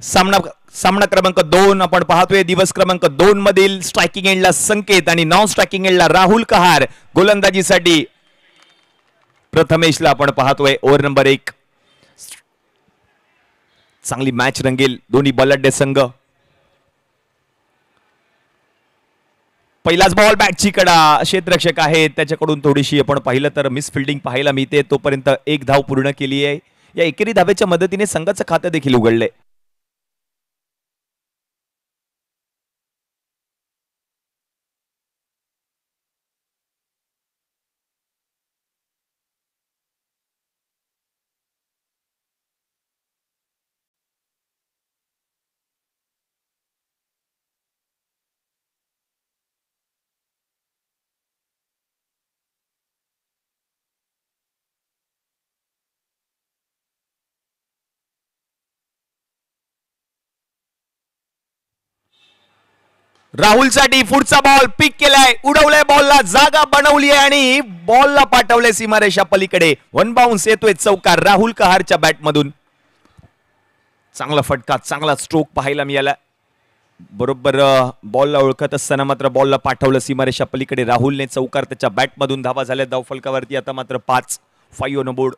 सामना सामना क्रमांक 2 आपण पाहतोय. दिवस क्रमांक 2 मधील स्ट्रायकिंग एंडला संकेत आणि नॉन स्ट्रायकिंग एंडला राहुल कहार. गोलंदाजीसाठी प्रथमेशला आपण पाहतोय. Over number 1. चांगली मॅच रंगेल. दोन्ही बलाढ्य संघ. पहिलाच बॉल बॅटची कडा. क्षेत्ररक्षक आहे त्याच्याकडून थोडीशी आपण पाहिलं तर मिस फिल्डिंग पाहायला मिळते. तोपर्यंत एक धाव पूर्ण केली आहे. या एकेरी धावेच्या मदतीने संघाचं खातं देखील उघडलंय. राहुलसाठी पुढचा बॉल पिक केलाय. उडवलाय बॉलला. जागा बनवली आहे आणि बॉलला पाठवले सीमारेषा पलीकडे. वन बाउन्स येतोय चौकार राहुल कहारच्या बॅटमधून. चांगला फटका, चांगला स्ट्रोक पाहायला मिळाला. बरोबर बॉलला ओळखत असताना मात्र बॉलला पाठवलं सीमारेषा पलीकडे. राहुलने चौकार त्याच्या बॅटमधून. धावा झाल्या धावफलकावरती आता मात्र 5 on board.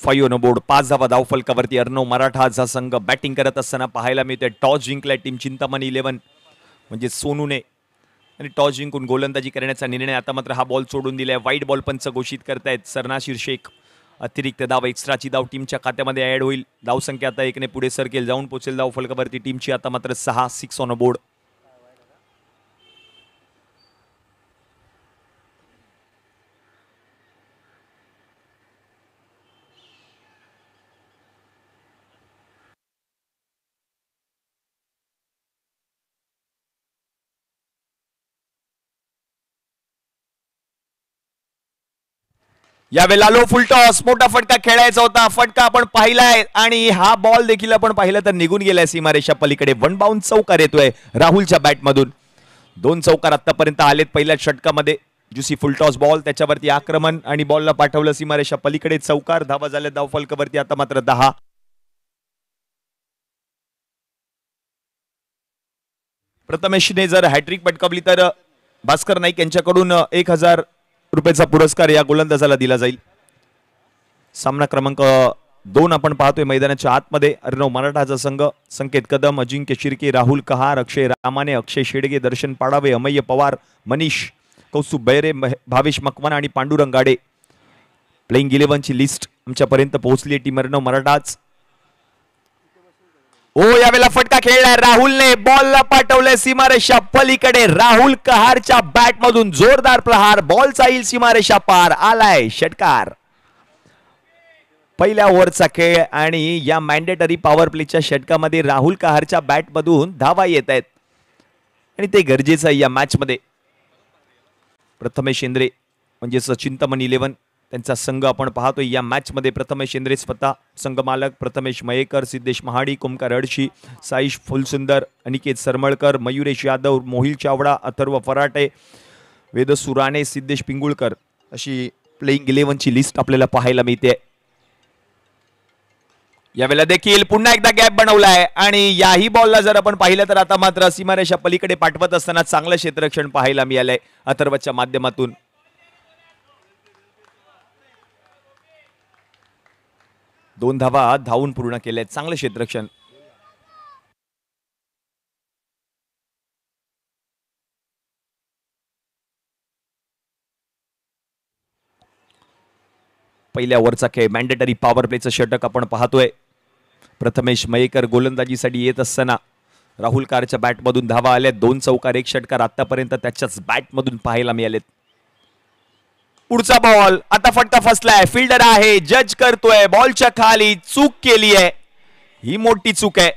Five on board. 5 धावा धावफलकावरती. अर्णव मराठाचा संघ बॅटिंग करत असताना पाहायला मिळते. टॉस जिंकलाय टीम चिंतामणी 11 म्हणजे सोनूने आणि टॉस जिंकून गोलंदाजी करण्याचा निर्णय. आता मात्र हा बॉल सोडून दिलाय. वाईट बॉल पंच घोषित करतायत. सरनाशीर शेख. अतिरिक्त धाव, एक्स्ट्राची धाव टीमच्या खात्यामध्ये ऍड होईल. धावसंख्या आता 1ने पुढे सरकेल. जाऊन पोहोचेल धावफलकावरती टीमची. आता मात्र 6 ऑन बोर्ड. यावेळेला लो फुल टॉस. मोठा फटका खेळायचा होता. फटका आपण पाहिलाय आणि हा बॉल देखील आपण पाहिलं तर निघून गेलाय सीमारेषा पलीकडे. वन बाउन्स चौकार येतोय राहुलच्या बॅटमधून. 2 चौकार आतापर्यंत आलेत पहिल्या षटकामध्ये. जुसी फुल टॉस बॉल, त्याच्यावरती आक्रमण आणि बॉलला पाठवलं सीमारेषा पलीकडे. चौकार. धावा झाल्या धावफलकावरती आता मात्र 10. प्रथमेशने जर हॅट्रिक पटकावली तर भास्कर नाईक यांच्याकडून 1000 रुपयाचा पुरस्कार या गोलंदाजाला दिला जाईल. सामना क्रमांक 2 आपण पाहतोय मैदानाच्या आतमध्ये. अर्णव मराठाचा संघ. संकेत कदम, अजिंक्य शिर्के, राहुल कहार, अक्षय रामाने, अक्षय शेडगे, दर्शन पाडावे, अमय्य पवार, मनीष, कौस्तुभ बैरे, भावेश मकवाना आणि पांडुरंग गाडे. प्लेइंग 11 ची लिस्ट आमच्यापर्यंत पोहोचली. टीम अर्णव मराठाच. यावेळेला फटका खेळलाय राहुलने. बॉलला पाठवलंय सीमारेषा पलीकडे. राहुल कहारच्या बॅटमधून जोरदार प्रहार. बॉल जाईल सीमारेषा पार. आलाय षटकार. पहिल्या ओव्हरचा खेळ आणि या मॅन्डेटरी पॉवर प्लेच्या षटकामध्ये राहुल कहारच्या बॅटमधून धावा येत आहेत आणि ते गरजेचं आहे या मॅच मध्ये. प्रथमेश शेंद्रे म्हणजे चिंतामणी 11 त्यांचा संघ आपण पाहतोय या मॅच मध्ये. प्रथमेश शेंद्रे स्वतः संघ मालक, प्रथमेश मयेकर, सिद्धेश महाडी, ओमकार अडशी, साईश फुलसुंदर, अनिकेत सरमळकर, मयुरेश यादव, मोहिल चावडा, अथर्व फराटे, वेद सुराणे, सिद्धेश पिंगुळकर अशी प्लेइंग 11 ची लिस्ट आपल्याला पाहायला मिळते. यावेळेला देखील पुन्हा एकदा गॅप बनवलाय आणि याही बॉलला जर आपण पाहिलं तर आता मात्र सीमारेषा पलीकडे पाठवत असताना चांगलं क्षेत्ररक्षण पाहायला मिळालंय अथर्वच्या माध्यमातून. दोन धावा धावून पूर्ण केले. चांगलं क्षेत्ररक्षण. पहिल्या ओव्हरचा खेळ मॅन्डेटरी पॉवर प्लेचं षटक आपण पाहतोय. प्रथमेश मयेकर गोलंदाजीसाठी येत असताना राहुल कहारच्या बॅटमधून धावा आल्या. 2 चौकार 1 षटकार आतापर्यंत त्याच्याच बॅटमधून पाहायला मिळालेत. पुढचा बॉल. आता फटका फसलाय. फिल्डर आहे, जज करतोय. बॉलच्या खाली चूक केली आहे. ही मोठी चूक आहे.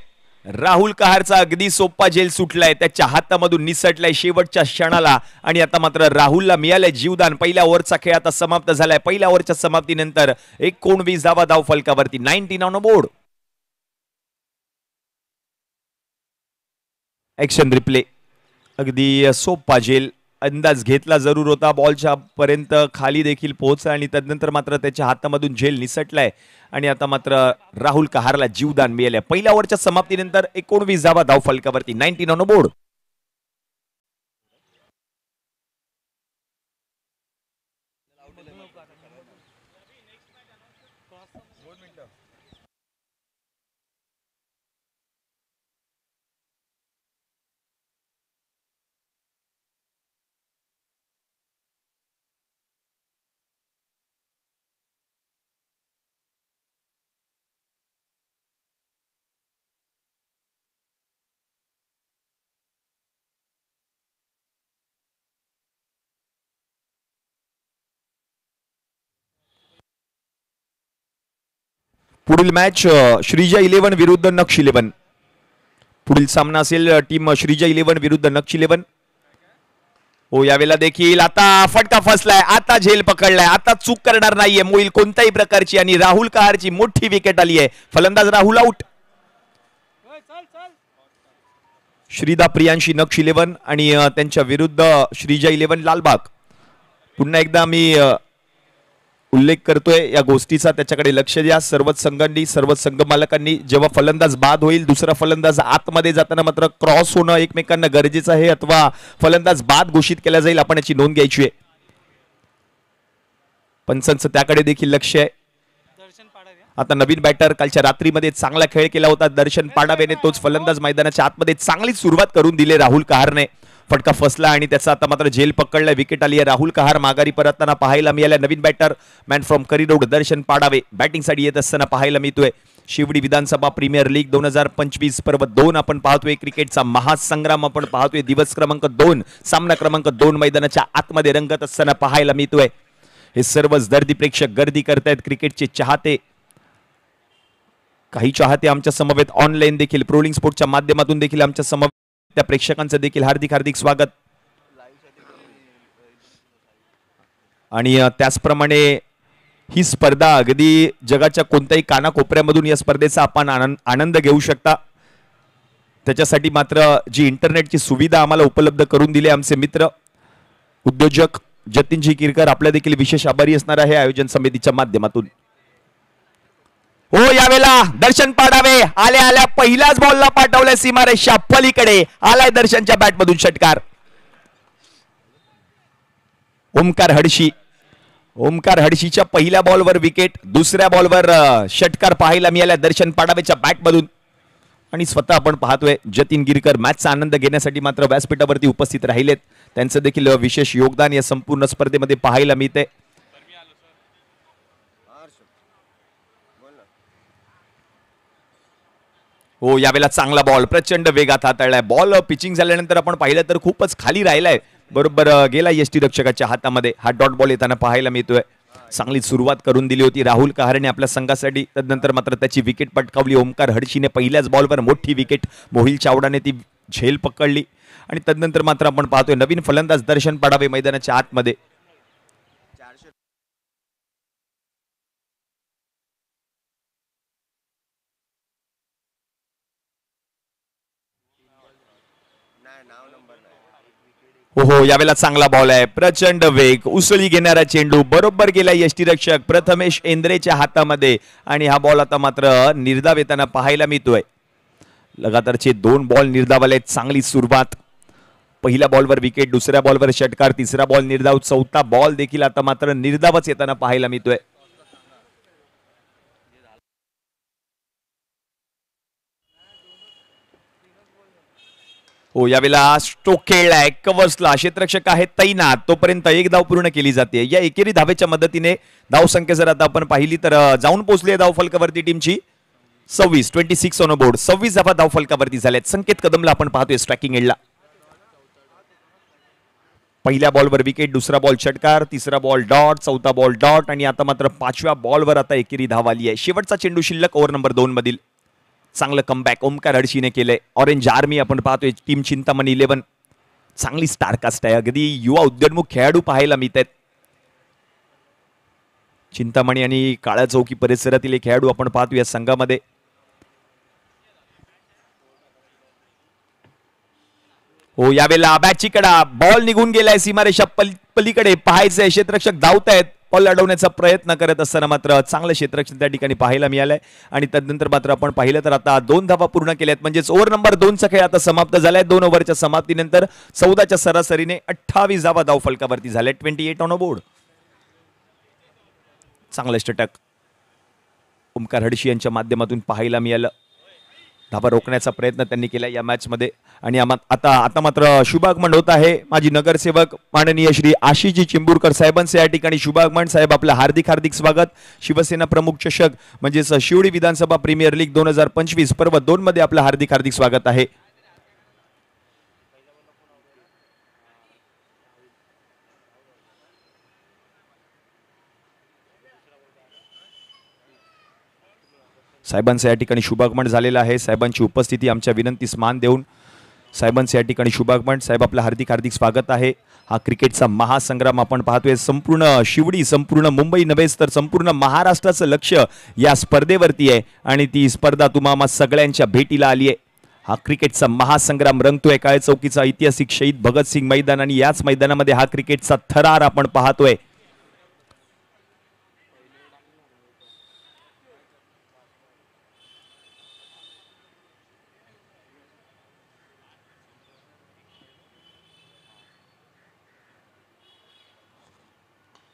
राहुल कहारचा अगदी सोपा झेल सुटलाय. त्याच्या हातामधून निसटलाय शेवटच्या क्षणाला आणि आता मात्र राहुलला मिळालंय जीवदान. पहिल्या ओव्हरचा खेळ आता समाप्त झालाय. पहिल्या ओव्हरच्या समाप्तीनंतर 19 धावा धाव फलकावरती. 19 ऑन बोर्ड. Action replay. अगदी सोपा झेल. अंदाज घेतला जरूर होता बॉलच्या पर्यंत खाली देखील पोहोचला आणि तदनंतर मात्र त्याच्या हातामधून झेल निसटलाय आणि आता मात्र राहुल कहारला जीवदान मिळाले. पहिल्या ओव्हरच्या समाप्तीनंतर 19 धावा धावफलकावरती. 19 ऑन बोर्ड. पुढील मॅच श्रीजा 11 विरुद्ध नक्ष 11. पुढील सामना असेल टीम श्रीजा 11 विरुद्ध नक्ष 11. हो यावेळेला देखील आता फटका फसलाय. आता झेल पकडलाय. आता चूक करणार नाहीये मोईल कोणत्याही प्रकारची आणि राहुल कहारची मोठी विकेट आली आहे. फलंदाज राहुल आउट. श्रीदा प्रियांशी नक्ष 11 आणि त्यांच्या विरुद्ध श्रीजा 11 लालबाग. पुन्हा एकदा मी उल्लेख करतोय या गोष्टीचा, त्याच्याकडे लक्ष द्या. सर्वच संघांनी सर्वच संघ मालकांनी जेव्हा फलंदाज बाद होईल दुसरा फलंदाज आतमध्ये जाताना मात्र क्रॉस होणं एकमेकांना गरजेचं आहे अथवा फलंदाज बाद घोषित केला जाईल. आपण याची नोंद घ्यायची आहे. पंचांचं त्याकडे देखील लक्ष आहे. आता नवीन बॅटर कालच्या रात्रीमध्ये चांगला खेळ केला होता दर्शन पाडावेने. तोच फलंदाज मैदानाच्या आतमध्ये चांगली सुरुवात करून दिली राहुल कहारने. फटका फसला आणि त्याचा आता मात्र झेल पकडला. विकेट आली आहे. राहुल कहार माघारी परतताना पाहायला मिळाल्या. नवीन बॅटर मॅन फ्रॉम करिरोड दर्शन पाडावे बॅटिंगसाठी येत असताना पाहायला मिळतोय. शिवडी विधानसभा प्रीमियर लीग 2025 पर्व 2 आपण पाहतोय. क्रिकेटचा महासंग्राम आपण पाहतोय. दिवस क्रमांक 2 सामना क्रमांक 2 मैदानाच्या आतमध्ये रंगत असताना पाहायला मिळतोय. हे सर्वच दर्दी प्रेक्षक गर्दी करतायत. क्रिकेटचे चाहते, काही चाहते आमच्या समवेत ऑनलाईन देखील प्रोलिंग स्पोर्टच्या माध्यमातून देखील आमच्या समवेत त्या प्रेक्षकांचं देखील हार्दिक हार्दिक स्वागत. आणि त्याचप्रमाणे ही स्पर्धा अगदी जगाच्या कोणत्याही कानाकोपऱ्यामधून या स्पर्धेचा आपण आनंद घेऊ शकता. त्याच्यासाठी मात्र जी इंटरनेटची सुविधा आम्हाला उपलब्ध करून दिली आमचे मित्र उद्योजक जतीनजी किरकर, आपल्या देखील विशेष आभारी असणार आहे आयोजन समितीच्या माध्यमातून. हो यावेळेला दर्शन पाडावे आल्या आल्या पहिल्याच बॉलला पाठवलंय सीमारेषा पलीकडे. आलाय दर्शनच्या बॅटमधून षटकार. ओमकार हडशी. ओमकार हडशीच्या पहिल्या बॉलवर विकेट. दुसऱ्या बॉलवर षटकार पाहायला मिळाला दर्शन पाडावेच्या बॅटमधून. आणि स्वतः आपण पाहतोय जतीन गिरकर मॅचचा आनंद घेण्यासाठी मात्र व्यासपीठावरती उपस्थित राहिलेत. त्यांचं देखील विशेष योगदान या संपूर्ण स्पर्धेमध्ये पाहायला मिळते. हो यावेळेला चांगला बॉल प्रचंड वेगात हाताळलाय. बॉल पिचिंग झाल्यानंतर आपण पाहिलं तर खूपच खाली राहिलाय. बरोबर गेला यष्टीरक्षकाच्या हातामध्ये. हा डॉट बॉल येताना पाहायला मिळतोय. चांगली सुरुवात करून दिली होती राहुल कहारने आपल्या संघासाठी. तदनंतर मात्र त्याची विकेट पटकावली. ओमकार हडशीने पहिल्याच बॉलवर मोठी विकेट. मोहिल चावडाने ती झेल पकडली आणि तदनंतर मात्र आपण पाहतोय नवीन फलंदाज दर्शन पाडावे मैदानाच्या आतमध्ये. हो यावेळेला चांगला बॉल आहे. प्रचंड वेग. उसळी घेणारा चेंडू बरोबर गेला यष्टीरक्षक प्रथमेश एंद्रेच्या हातामध्ये आणि हा बॉल आता मात्र निर्धाव येताना पाहायला मिळतोय. लगातारचे 2 बॉल निर्धावले. चांगली सुरुवात. पहिल्या बॉलवर विकेट, दुसऱ्या बॉलवर षटकार, तिसरा बॉल निर्धाव, चौथा बॉल देखील आता मात्र निर्धावच येताना पाहायला मिळतोय. हो यावेळेला स्ट्रोक खेळलाय. कव्हर्सला क्षेत्ररक्षक आहे तैनात. तोपर्यंत एक धाव पूर्ण केली जाते. या एकेरी धावेच्या मदतीने धावसंख्या जर आता आपण पाहिली तर जाऊन पोहोचली धाव फलकावरती टीमची 26 ऑन बोर्ड. 26 धावा धाव फलकावरती झाल्यात. संकेत कदमला आपण पाहतोय स्ट्रायकिंग एंडला. पहिल्या बॉलवर विकेट, दुसरा बॉल षटकार, तिसरा बॉल डॉट, चौथा बॉल डॉट आणि आता मात्र 5व्या बॉलवर आता एकेरी धाव आली आहे. शेवटचा चेंडू शिल्लक ओव्हर नंबर 2 मधील. चांगलं कमबॅक ओमकार हडशीने केलंय. ऑरेंज आर्मी आपण पाहतोय टीम चिंतामणी 11. चांगली स्टारकास्ट आहे. अगदी युवा उद्योन्मुख खेळाडू पाहायला मिळत आहेत. चिंतामणी आणि काळ्या चौकी परिसरातील खेळाडू आपण पाहतो या संघामध्ये. हो यावेळेला बॅटची कडा, बॉल निघून गेलाय सीमारेषा पलीकडे. पाहायचंय क्षेत्ररक्षक धावतायत, बॉल अडवण्याचा प्रयत्न करत असताना मात्र चांगलं क्षेत्ररक्षण त्या ठिकाणी पाहायला मिळालंय. आणि त्यानंतर मात्र आपण पाहिलं तर आता 2 धावा पूर्ण केल्यात, म्हणजेच ओव्हर नंबर 2चा खेळ आता समाप्त झालाय. 2 ओव्हरच्या समाप्तीनंतर 14च्या सरासरीने 28 धावा धावफलकावरती झाल्या. 28 ऑन बोर्ड. चांगलं षटक ओमकार हडशी यांच्या माध्यमातून पाहायला मिळालं. धावा रोखण्याचा प्रयत्न त्यांनी केला या मॅच मध्ये. आणि आता मात्र शुभागमन होत आहे. माजी नगरसेवक माननीय श्री आशिषजी चिंबूरकर साहेबांचे या ठिकाणी शुभागमन. साहेब आपलं हार्दिक हार्दिक स्वागत. शिवसेना प्रमुख चषक म्हणजेच शिवडी विधानसभा प्रीमियर लीग 2025 पर्व 2 मध्ये आपलं हार्दिक हार्दिक स्वागत आहे. साहेबांचं या ठिकाणी शुभागमन झालेलं आहे. साहेबांची उपस्थिती आमच्या विनंतीस मान देऊन साहेबांचं या ठिकाणी शुभागमन. साहेब आपलं हार्दिक हार्दिक स्वागत आहे. हा क्रिकेटचा महासंग्राम आपण पाहतोय. संपूर्ण शिवडी, संपूर्ण मुंबई नव्हेच तर संपूर्ण महाराष्ट्राचं लक्ष या स्पर्धेवरती आहे आणि ती स्पर्धा तुम्हा सगळ्यांच्या भेटीला आली आहे. हा क्रिकेटचा महासंग्राम रंगतोय. काळे चौकीचा ऐतिहासिक शहीद भगतसिंग मैदान आणि याच मैदानामध्ये हा क्रिकेटचा थरार आपण पाहतोय.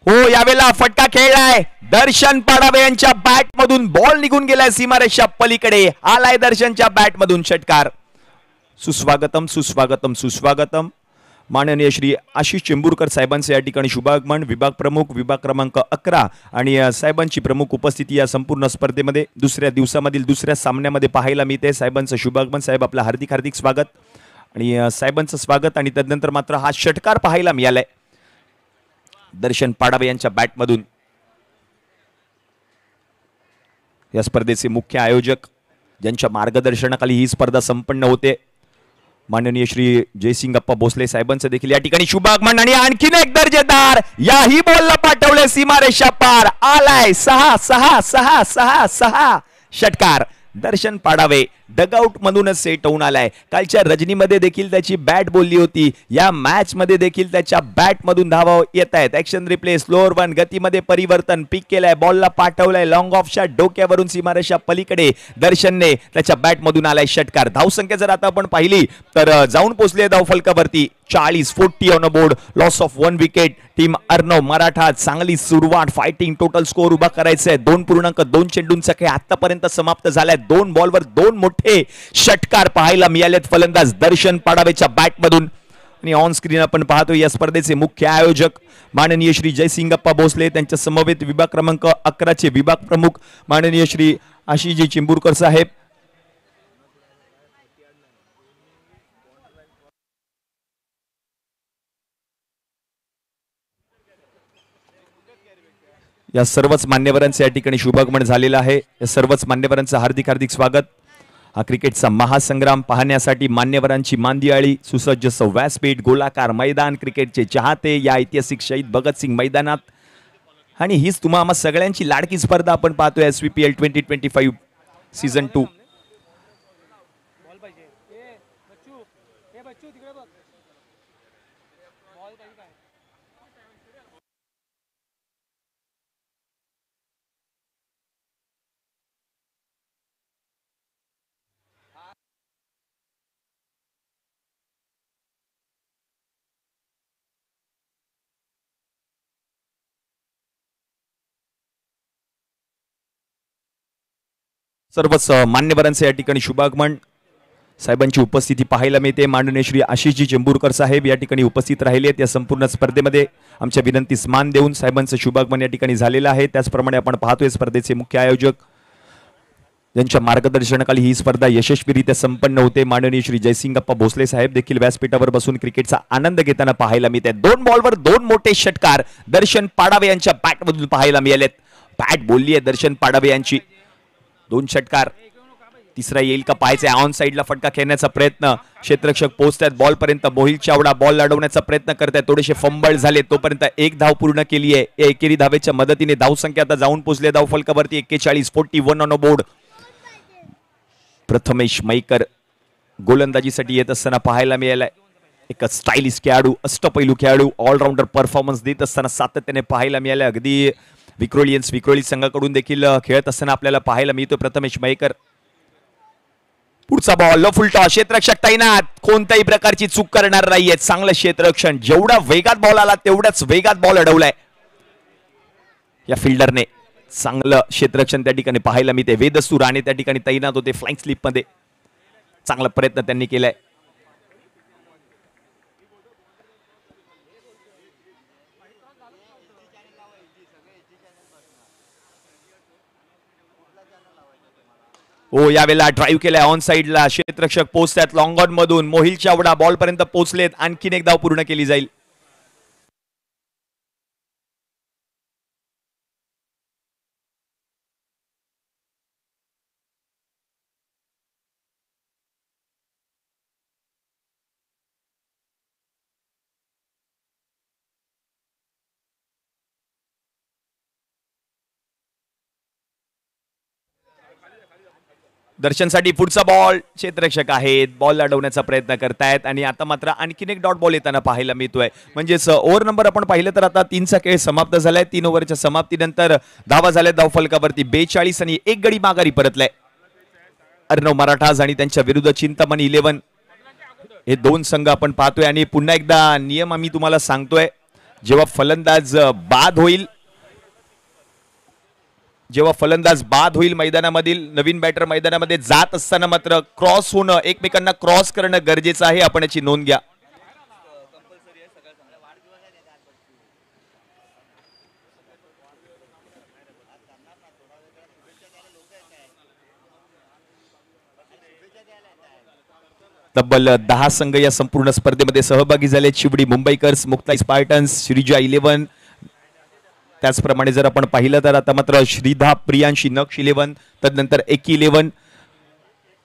हो यावेळेला फटका खेळलाय. दर्शन पाडावे यांच्या बॅट मधून बॉल निघून गेलाय सीमारेषा पलीकडे. आलाय दर्शनच्या बॅट मधून षटकार. सुस्वागतम सुस्वागतम सुस्वागतम. माननीय श्री आशिष चिंबूरकर साहेबांचे या ठिकाणी शुभागमन. विभाग प्रमुख, विभाग क्रमांक 11 आणि साहेबांची प्रमुख उपस्थिती या संपूर्ण स्पर्धेमध्ये दुसऱ्या दिवसामधील दुसऱ्या सामन्यामध्ये पाहायला मिळते. साहेबांचं शुभागमन. साहेब आपलं हार्दिक हार्दिक स्वागत. आणि साहेबांचं स्वागत. आणि त्यानंतर मात्र हा षटकार पाहायला मिळालाय दर्शन पाडावे यांच्या बॅटमधून. या स्पर्धेचे मुख्य आयोजक ज्यांच्या मार्गदर्शनाखाली ही स्पर्धा संपन्न होते माननीय श्री जयसिंगप्पा भोसले साहेबांचं देखील या ठिकाणी शुभागमन. आणि आणखीन एक दर्जेदार याही बॉलला पाठवले सीमारेषा पार. आलाय 6 षटकार. दर्शन पाडावे डगआउट मधूनच सेट होऊन आलाय. कालच्या रजनीमध्ये देखील त्याची बॅट बोलली होती. या मॅच मध्ये देखील त्याच्या बॅट मधून धावा येत आहेत. ऍक्शन रिप्ले, स्लोअर वन, गतीमध्ये परिवर्तन, पिक केलाय, बॉलला पाठवलाय, लॉंग ऑफ शॉट डोक्यावरून सीमारेषा पलीकडे. दर्शनने त्याच्या बॅट मधून आलाय षटकार. धावसंख्या जर आता आपण पाहिली तर जाऊन पोहोचले धावफलकावरती 40 on board. Loss of 1 wicket. Team Arnav Maratha चांगली सुरुवात. फायटिंग. टोटल स्कोअर उभा करायचा आहे. 2.2 चेंडूंचा खेळ आतापर्यंत समाप्त झालाय. 2 बॉलवर 2 मोठे षटकार पाहायला मिळालेत फलंदाज दर्शन पाडावेच्या बॅट मधून. आणि ऑन स्क्रीन आपण पाहतो या स्पर्धेचे मुख्य आयोजक माननीय श्री जयसिंगप्पा भोसले. त्यांच्या समवेत विभाग क्रमांक 11 चे विभाग प्रमुख माननीय श्री आशिषजी चिंबूरकर साहेब. या सर्वच मान्यवरांचे या ठिकाणी शुभागमन झालेलं आहे. या सर्वच मान्यवरांचं हार्दिक हार्दिक स्वागत. हा क्रिकेटचा महासंग्राम पाहण्यासाठी मान्यवरांची मांदियाळी. सुसज्ज व्यासपीठ, गोलाकार मैदान, क्रिकेटचे चाहते या ऐतिहासिक शहीद भगतसिंग मैदानात. आणि हीच तुम्हा सगळ्यांची लाडकी स्पर्धा आपण पाहतोय SVPL 2025 सीझन 2. सर्वच मान्यवरांचे या ठिकाणी शुभागमन. साहेबांची उपस्थिती पाहायला मिळते. माननीय श्री आशिषजी चिंबूरकर साहेब या ठिकाणी उपस्थित राहिले आहेत या संपूर्ण स्पर्धेमध्ये. आमच्या विनंतीस मान देऊन साहेबांचं शुभागमन या ठिकाणी झालेलं आहे. त्याचप्रमाणे आपण पाहतोय स्पर्धेचे मुख्य आयोजक ज्यांच्या मार्गदर्शनाखाली ही स्पर्धा यशस्वीरित्या संपन्न होते माननीय श्री जयसिंगप्पा भोसले साहेब देखील व्यासपीठावर बसून क्रिकेटचा आनंद घेताना पाहायला मिळते. 2 बॉलवर 2 मोठे षटकार दर्शन पाडावे यांच्या बॅटमधून पाहायला मिळालेत. बॅट बोलली आहे दर्शन पाडावे यांची. 2 षटकार. तिसरा येईल का पाहायचा. ऑन साइडला फटका खेळण्याचा प्रयत्न. क्षेत्ररक्षक पोहोचतात बॉल पर्यंत. मोहिल चावडा बॉल अडवण्याचा प्रयत्न करतायत. थोडेसे फंबल झाले तोपर्यंत 1 धाव पूर्ण केली आहे. एकेरी धावेच्या मदतीने धावसंख्या आता जाऊन पोहोचले धावफलकावरती 41 ऑन बोर्ड. प्रथमेश मयेकर गोलंदाजीसाठी येत असताना पाहायला मिळालाय. एक स्टायलिश खेळाडू, अष्टपैलू खेळाडू, ऑलराऊंडर परफॉर्मन्स देत असताना सातत्याने पाहायला मिळाले. अगदी विक्रोळी संघाकडून देखील खेळत असताना आपल्याला पाहायला मिळतो प्रथमेश मयेकर. पुढचा बॉल लो फुल टॉस, क्षेत्ररक्षक तैनात, कोणत्याही प्रकारची चूक करणार नाहीये. चांगलं क्षेत्ररक्षण, जेवढा वेगात बॉल आला तेवढ्याच वेगात बॉल अडवलाय या फिल्डरने. चांगलं क्षेत्ररक्षण त्या ठिकाणी पाहायला मिळते. वेदस्तू राणे त्या ठिकाणी तैनात होते फ्लाइंग स्लिप मध्ये. चांगला प्रयत्न त्यांनी केलाय. यावेळेला ड्राईव्ह केलाय ऑन साइडला. क्षेत्ररक्षक पोहोचतात लॉंग ऑन मधून. मोहिल चावडा बॉल पर्यंत पोहोचलेत. आणखीन एक धाव पूर्ण केली जाईल. दर्शनसाठी पुढचा बॉल, क्षेत्ररक्षक आहेत, बॉल अडवण्याचा प्रयत्न करतायत आणि आता मात्र आणखीन एक डॉट बॉल येताना पाहायला मिळतोय. म्हणजेच ओव्हर नंबर आपण पाहिलं तर आता 3चा खेळ समाप्त झालाय. 3 ओव्हरच्या समाप्तीनंतर धावा झाल्या धावफलकावरती 42 आणि एक गडी माघारी परतलाय. अर्णव मराठाज आणि त्यांच्या विरुद्ध चिंतामणी 11 हे दोन संघ आपण पाहतोय. आणि पुन्हा एकदा नियम आम्ही तुम्हाला सांगतोय, जेव्हा फलंदाज बाद होईल मैदानामधील, नवीन बॅटर मैदानामध्ये जात असताना मात्र क्रॉस होणं, एकमेकांना क्रॉस करणं गरजेचं आहे. आपण याची नोंद घ्या. तब्बल 10 संघ या संपूर्ण स्पर्धेमध्ये सहभागी झाले. चिवडी मुंबईकर्स, मुक्ताई स्पार्टन्स, श्रीजा 11, त्याचप्रमाणे जर आपण पाहिलं तर आता मात्र श्रीधा प्रियांशी नक्ष 11, तदनंतर एकी 11,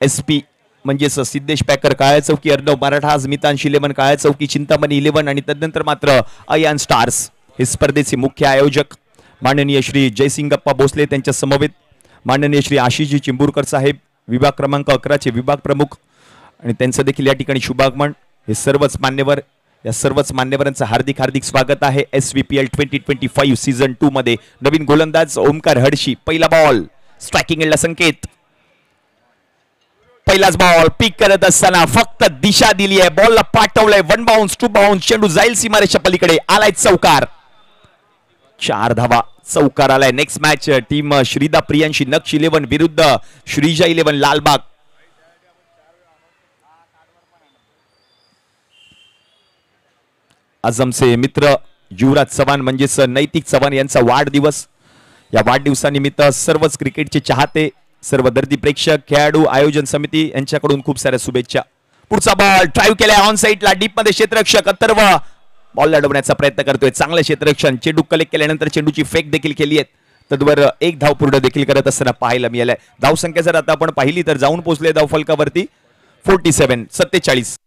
SP म्हणजेच सिद्धेश पॅकर काळ्या चौकी, अर्णव मराठा, मितांश 11 काळ्या चौकी, चिंतामणी 11 आणि तदनंतर मात्र अयान स्टार्स. हे स्पर्धेचे मुख्य आयोजक माननीय श्री जयसिंगप्पा भोसले, त्यांच्या समवेत माननीय श्री आशिषजी चिंबूरकर साहेब, विभाग क्रमांक 11 चे विभाग प्रमुख आणि त्यांचं देखील या ठिकाणी शुभागमन. हे सर्वच मान्यवर, या सर्वच मान्यवरांचं हार्दिक हार्दिक स्वागत आहे SVPL 2025 सीझन 2 मध्ये. नवीन गोलंदाज ओमकार हडशी. पहिला बॉल स्ट्रायकिंग एंडला संकेत. पहिलाच बॉल पिक करत असताना फक्त दिशा दिली आहे, बॉलला पाठवलंय. 1 बाउन्स 2 बाउन्स, चेंडू जाईल सीमारेषा पलीकडे. आलाय चौकार. 4 धावा, चौकार आलाय. Next match team Shrida Priyanshi Naksh 11 विरुद्ध श्रीजा 11 लालबाग. आझमचे मित्र युवराज चव्हाण म्हणजेच नैतिक चव्हाण यांचा वाढदिवस. या वाढदिवसानिमित्त सर्वच क्रिकेटचे चाहते, सर्व दर्दी प्रेक्षक, खेळाडू, आयोजन समिती यांच्याकडून खूप साऱ्या शुभेच्छा. पुढचा बॉल ड्राईव्ह केलाय ऑन साइडला, डीप मध्ये क्षेत्ररक्षक अथर्व बॉल अडवण्याचा प्रयत्न करतोय. चांगलं क्षेत्ररक्षण. चेंडू कलेक्ट केल्यानंतर चेंडूची फेक देखील केली आहे. तद्वर एक धाव पूर्ण देखील करत असताना पाहायला मिळालंय. धाव संख्या जर आता आपण पाहिली तर जाऊन पोहोचले धाव फलकावरती 47.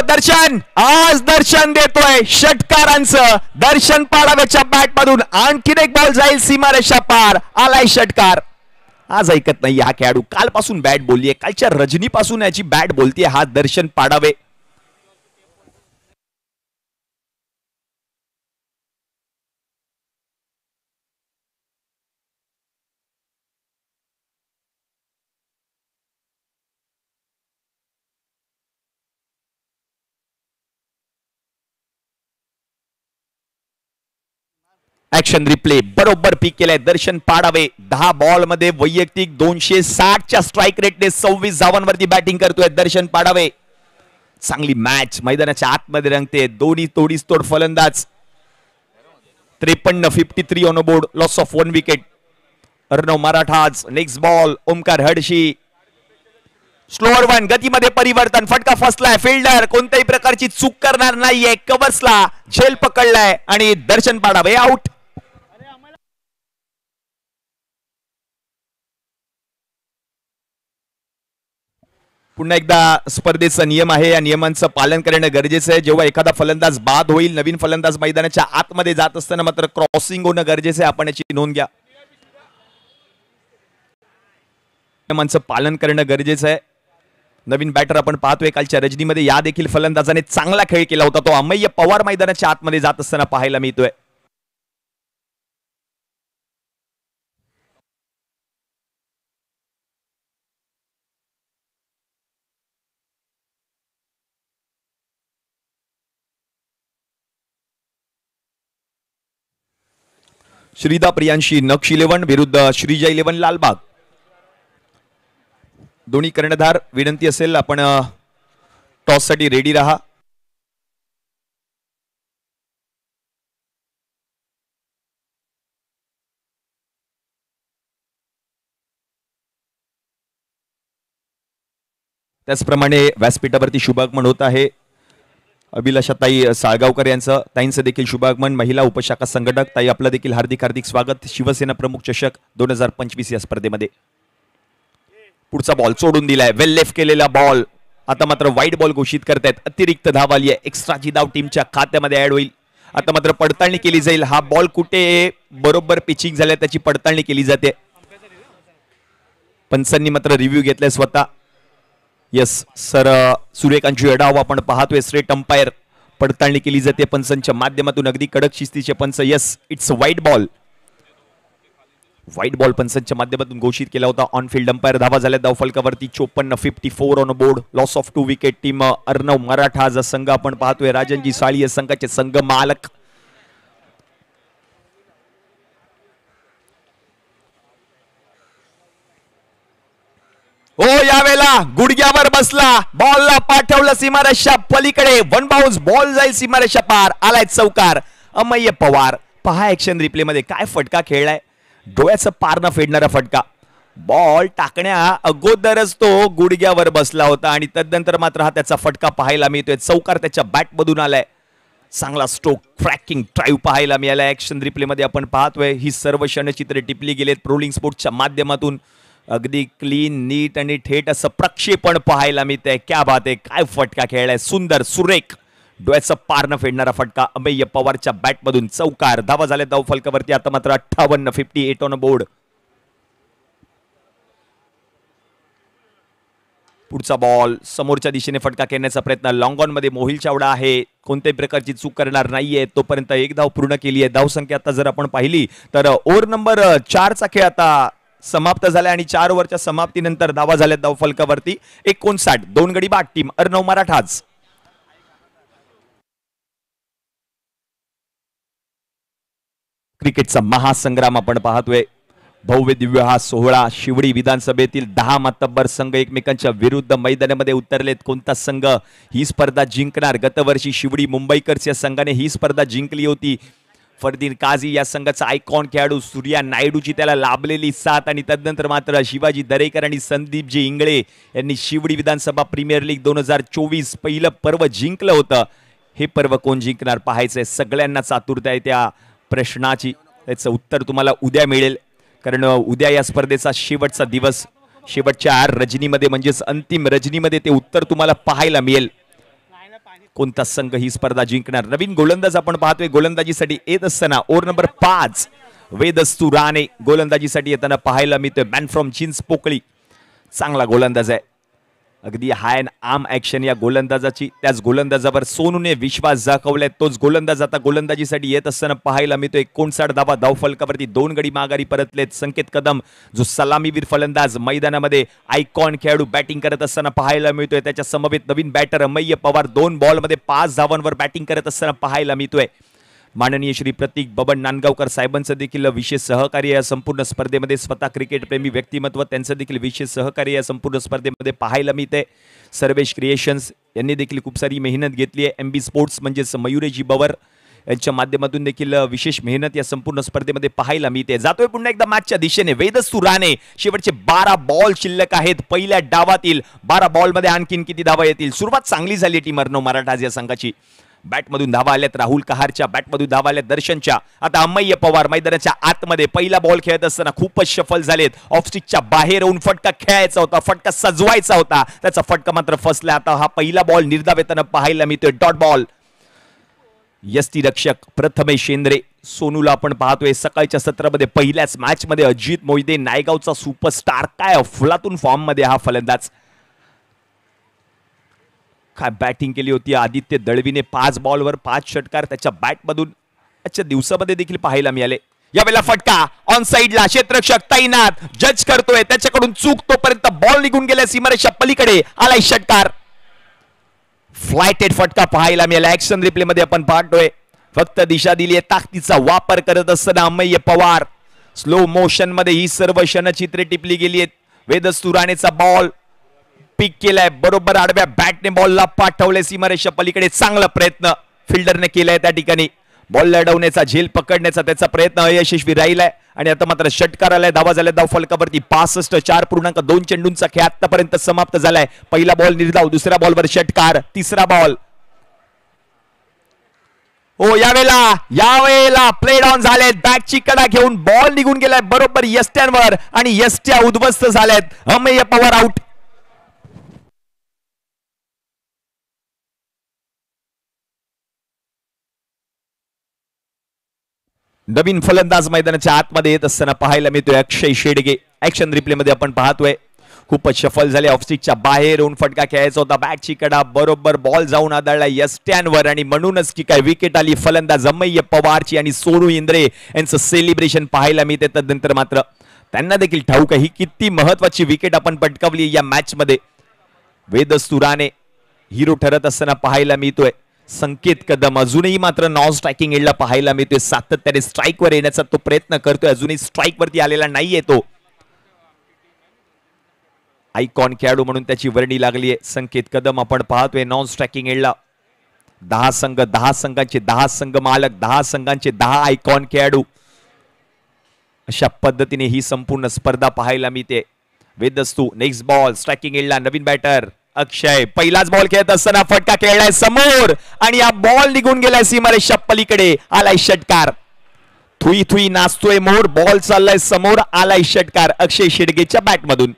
दर्शन आज दर्शन देतोय षटकारांचं. दर्शन पाडाव्याच्या बॅट मधून आणखीन एक बॉल जाईल सीमारेषा पार. आलाय षटकार. आज ऐकत नाही हा खेळाडू. कालपासून बॅट बोललीये, कालच्या रजनीपासून याची बॅट बोलतीये. हा दर्शन पाडावे. ऍक्शन रिप्ले बरोबर पिक केलाय दर्शन पाडावे. 10 बॉल मध्ये वैयक्तिक 260च्या स्ट्राईक रेटने 26 धावांवरती बॅटिंग करतोय दर्शन पाडावे. चांगली मॅच मैदानाच्या आतमध्ये रंगते. दोन्ही तोडीस-तोड फलंदाज. 53 on board, loss of 1 wicket. Arnav Marathas. Next ball Omkar Hadshi. Slower 1, गतीमध्ये परिवर्तन. फटका फसलाय. फिल्डर कोणत्याही प्रकारची चूक करणार नाहीये. कव्हर्सला झेल पकडलाय आणि दर्शन पाडावे आउट. पुन्हा एकदा स्पर्धेचा नियम आहे, या नियमांचं पालन करणं गरजेचं आहे. जेव्हा एखादा फलंदाज बाद होईल, नवीन फलंदाज मैदानाच्या आतमध्ये जात असताना मात्र क्रॉसिंग होणं गरजेचं आहे. आपण याची नोंद घ्या. नियमांचं पालन करणं गरजेचं आहे. नवीन बॅटर आपण पाहतोय. कालच्या रजनीमध्ये या देखील फलंदाजाने चांगला खेळ केला होता. तो अमेय पवार मैदानाच्या आतमध्ये जात असताना पाहायला मिळतोय. श्रीदा प्रियांशी नक्ष 11 विरुद्ध श्रीजा 11 लालबाग. दोन्ही कर्णधार विनंती असेल आपण टॉस साठी रेडी राहा. त्याचप्रमाणे व्यासपीठावरती शुभागमन होत आहे अभिलाषाताई साळगावकर यांचं. ताईंचं देखील शुभागमन. महिला उपशाखा संघटक ताई, आपलं देखील हार्दिक हार्दिक स्वागत शिवसेना प्रमुख चषक 2025 या स्पर्धेमध्ये. पुढचा बॉल सोडून दिलाय, वेल लेफ्ट केलेला बॉल. आता मात्र वाईट बॉल घोषित करतायत. अतिरिक्त धाव आली आहे. एक्स्ट्राची धाव टीमच्या खात्यामध्ये ऍड होईल. आता मात्र पडताळणी केली जाईल. हा बॉल कुठे बरोबर पिचिंग झालाय त्याची पडताळणी केली जाते. पंचांनी मात्र रिव्ह्यू घेतलाय स्वतः. यस सर, सूर्यकांत डाव आपण पाहतोय. स्ट्रेट अंपायर पडताळणी केली जाते पंचांच्या माध्यमातून. अगदी कडक शिस्तीचे पंच. Yes, it's white ball. White ball पंचांच्या माध्यमातून घोषित केला होता. ऑन फील्ड अंपायर धावा झाल्या धावफलकावरती 54. 54 on board. Loss of 2 wicket. Team Arnav Maratha जो संघ आपण पाहतोय. राजनजी साळी या संघाचे संघ मालक. ओ यावेळेला गुडघ्यावर बसला, बॉलला पाठवलं सीमारेषा पलीकडे. 1 बाउन्स बॉल जाईल सीमारेषा पार. आलाय चौकार अमेय पवार. पहा ऍक्शन रिप्ले मध्ये काय फटका खेळलाय. डोळ्याचं पार न फेडणारा फटका. बॉल टाकण्या अगोदरच तो गुडघ्यावर बसला होता आणि तदनंतर मात्र हा त्याचा फटका पाहायला मिळतोय. चौकार त्याच्या बॅट मधून आलाय. चांगला स्ट्रोक फ्रॅकिंग ड्राईव्ह पाहायला मिळाला. ऍक्शन रिप्ले मध्ये आपण पाहतोय. ही सर्व क्षणचित्रे टिपली गेलेत प्रोलिंग स्पोर्ट्सच्या माध्यमातून. अगदी क्लीन नीट आणि थेट असं प्रक्षेपण पाहायला मिळतंय. क्या बात आहे, काय फटका खेळलाय. सुंदर सुरेख डोळ्याचं पार न फेडणारा फटका अमेय पवारच्या बॅट मधून. चौकार. धावा झाल्या धाव फलकावरती. आता मात्र 58. 58 ऑन बोर्ड. पुढचा बॉल समोरच्या दिशेने फटका खेळण्याचा प्रयत्न. लॉंग ऑन मध्ये मोहिल चावडा आहे. कोणत्याही प्रकारची चूक करणार नाहीये. तोपर्यंत 1 धाव पूर्ण केली आहे. धावसंख्या आता जर आपण पाहिली तर ओव्हर नंबर 4 चा खेळ आता समाप्त झाला आणि 4 ओव्हरच्या समाप्तीनंतर धावा झाल्या धाव फलकावरती 59. 2 गडी बाद टीम अर्णव मराठाज. क्रिकेटचा महासंग्राम आपण पाहतोय. भव्य दिव्य हा सोहळा. शिवडी विधानसभेतील 10 मातब्बर संघ एकमेकांच्या विरुद्ध मैदानामध्ये उतरलेत. कोणता संघ ही स्पर्धा जिंकणार. गतवर्षी शिवडी मुंबईकर्स या संघाने ही स्पर्धा जिंकली होती. फरदीन काझी या संघाचा आयकॉन खेळाडू. सूर्या नायडूची त्याला लाभलेली साथ आणि तदनंतर मात्र शिवाजी दरेकर आणि संदीपजी इंगळे यांनी शिवडी विधानसभा प्रीमियर लीग 2024 पहिलं पर्व जिंकलं होतं. हे पर्व कोण जिंकणार पाहायचंय. सगळ्यांनाच आतुरता आहे त्या प्रश्नाची. त्याचं उत्तर तुम्हाला उद्या मिळेल, कारण उद्या या स्पर्धेचा शेवटचा दिवस. शेवटच्या रजनीमध्ये म्हणजेच अंतिम रजनीमध्ये ते उत्तर तुम्हाला पाहायला मिळेल. कोणता संघ ही स्पर्धा जिंकणार. नवीन गोलंदाज आपण पाहतोय. गोलंदाजीसाठी येत असताना ओव्हर नंबर 5 वेदस्तू राणे गोलंदाजीसाठी येताना पाहायला मिळतोय. Man from Chinchpokli. चांगला गोलंदाज आहे. अगदी हाय अँड आर्म ऍक्शन या गोलंदाजाची. त्याच गोलंदाजावर सोनूने विश्वास दाखवलाय. तोच गोलंदाज आता गोलंदाजीसाठी येत असताना पाहायला मिळतोय. 59 धावा धाव फलकावरती. 2 गडी माघारी परतलेत. संकेत कदम जो सलामीवीर फलंदाज मैदानामध्ये आयकॉन खेळाडू बॅटिंग करत असताना पाहायला मिळतोय. त्याच्या समवेत नवीन बॅटर अमेय पवार 2 बॉलमध्ये 5 धावांवर बॅटिंग करत असताना पाहायला मिळतोय. माननीय श्री प्रतीक बबन नांदगावकर साहेबांचं देखील विशेष सहकार्य या संपूर्ण स्पर्धेमध्ये. स्वतः क्रिकेट प्रेमी व्यक्तिमत्व, त्यांचं देखील विशेष सहकार्य या संपूर्ण स्पर्धेमध्ये पाहायला मिळते. सर्वेश क्रिएशन्स यांनी देखील खूप सारी मेहनत घेतली आहे. MB स्पोर्ट्स म्हणजेच मयुरेजी बवर यांच्या माध्यमातून देखील विशेष मेहनत या संपूर्ण स्पर्धेमध्ये पाहायला मिळते. जातोय पुन्हा एकदा मॅचच्या दिशेने वेदस्तू राणे. शेवटचे 12 बॉल शिल्लक आहेत पहिल्या डावातील. 12 बॉलमध्ये आणखीन किती धावा येतील. सुरुवात चांगली झाली टीम अर्णव मराठाज या संघाची. बॅटमधून धावा आल्यात राहुल कहारच्या, बॅटमधून धावा आल्यात दर्शनच्या. आता अमय्य पवार मैदानाच्या आतमध्ये पहिला बॉल खेळत असताना खूपच सफल झालेत. ऑफ स्टिकच्या बाहेर येऊन फटका खेळायचा होता, फटका सजवायचा होता, त्याचा फटका मात्र फसला. आता हा पहिला बॉल निर्धाव येताना पाहायला मिळतोय, डॉट बॉल. यष्टीरक्षक प्रथमेश शेंद्रे सोनूला आपण पाहतोय सकाळच्या सत्रामध्ये पहिल्याच मॅच मध्ये अजित मोहिते नायगावचा सुपरस्टार, काय अफलातून फॉर्म मध्ये हा फलंदाज. काय बॅटिंग केली होती आदित्य दळवीने, 5 बॉलवर 5 षटकार त्याच्या बॅटमधून आजच्या दिवसामध्ये देखील पाहायला मिळाले. यावेळेला फटका ऑन साइडला, क्षेत्ररक्षक तैनात, जज करतोय, त्याच्याकडून चूक, तोपर्यंत बॉल निघून गेल्या सीमारेषा पलीकडे, आलाय षटकार. फ्लायटेड फटका पाहायला मिळाला. ऍक्शन रिप्ले मध्ये आपण पाहतोय, फक्त दिशा दिलीये, ताकदीचा वापर करत असताना अमय्य पवार. स्लो मोशन मध्ये ही सर्व क्षणचित्रे टिपली गेली आहेत. वेदस्तू राणेचा बॉल पिक केलाय, बरोबर आडव्या बॅटने बॉलला पाठवले सीमारेषा पलीकडे. चांगला प्रयत्न फिल्डरने केलाय त्या ठिकाणी, बॉल लढवण्याचा, झेल पकडण्याचा त्याचा प्रयत्न अयशस्वी राहिलाय. आणि आता मात्र षटकार आलाय. धावा झाल्या धाव फलकावरती 65. 4.2 चेंडूंचा खेळ आतापर्यंत समाप्त झालाय. पहिला बॉल निर्धाव, दुसऱ्या बॉलवर षटकार, तिसरा बॉल. हो, यावेळेला प्लेड ऑन झाले, बॅटची कडा घेऊन बॉल निघून गेलाय बरोबर यष्ट्यांवर आणि यष्ट्या उद्ध्वस्त झाल्यात. अमय्य पवार आउट. नवीन फलंदाज मैदानाच्या आतमध्ये येत असताना पाहायला मिळतोय अक्षय शेडगे. ऍक्शन रिप्ले मध्ये आपण पाहतोय, खूपच सफल झाले. ऑफस्टिकच्या बाहेर येऊन फटका खेळायचा होता, बॅटची कडा, बरोबर बॉल जाऊन आदळला यष्ट्यांवर आणि म्हणूनच की काय विकेट आली फलंदाज अमय्य पवारची. आणि सोनू इंद्रे यांचं सेलिब्रेशन पाहायला मिळते. त्यानंतर मात्र त्यांना देखील ठाऊक आहे ही किती महत्वाची विकेट आपण पटकावली या मॅच मध्ये. वेदस्तू राणे हिरो ठरत असताना पाहायला मिळतोय. संकेत कदम अजूनही मात्र नॉन स्ट्रायकिंग एंडला पाहायला मिळतोय, सातत्याने स्ट्राईक वर येण्याचा तो प्रयत्न करतोय, अजूनही स्ट्राईक वरती आलेला नाहीये तो. आयकॉन खेळाडू म्हणून त्याची वर्णी लागली आहे संकेत कदम. आपण पाहतोय नॉन स्ट्रायकिंग एंडला 10 संघ, 10 संघांचे 10 संघ मालक, 10 संघांचे 10 आयकॉन खेळाडू, अशा पद्धतीने ही संपूर्ण स्पर्धा पाहायला मिळते. वेदस्तू नेक्स्ट बॉल, स्ट्रायकिंग एंडला नवीन बॅटर अक्षय. पहिलाच बॉल खेळत असताना फटका खेळलाय समोर आणि हा बॉल निघून गेलाय सीमारेषा पलीकडे, आलाय षटकार. थुई थुई नाचतोय मोर, बॉल चाललाय समोर, आलाय षटकार अक्षय शेडगेच्या बॅटमधून.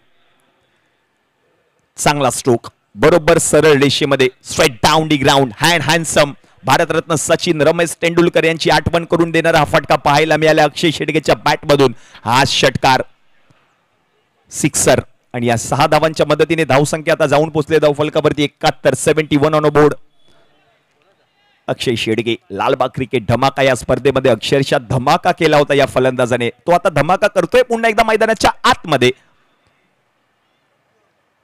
चांगला स्ट्रोक, बरोबर सरळ रेषेमध्ये, straight down the ground, hand handsome. Bharat Ratna Sachin Ramesh Tendulkar यांची आठवण करून देणारा हा फटका पाहायला मिळाला अक्षय शेडगेच्या बॅटमधून. हा षटकार, सिक्सर. आणि या 6 धावांच्या मदतीने धावसंख्या आता जाऊन पोहोचले धाव फलकावरती 71. 71 on board. Akshay Shedge, Lalbaug cricket Dhamaka या स्पर्धेमध्ये अक्षरशः धमाका केला होता या फलंदाजाने, तो आता धमाका करतोय पुन्हा एकदा मैदानाच्या आतमध्ये.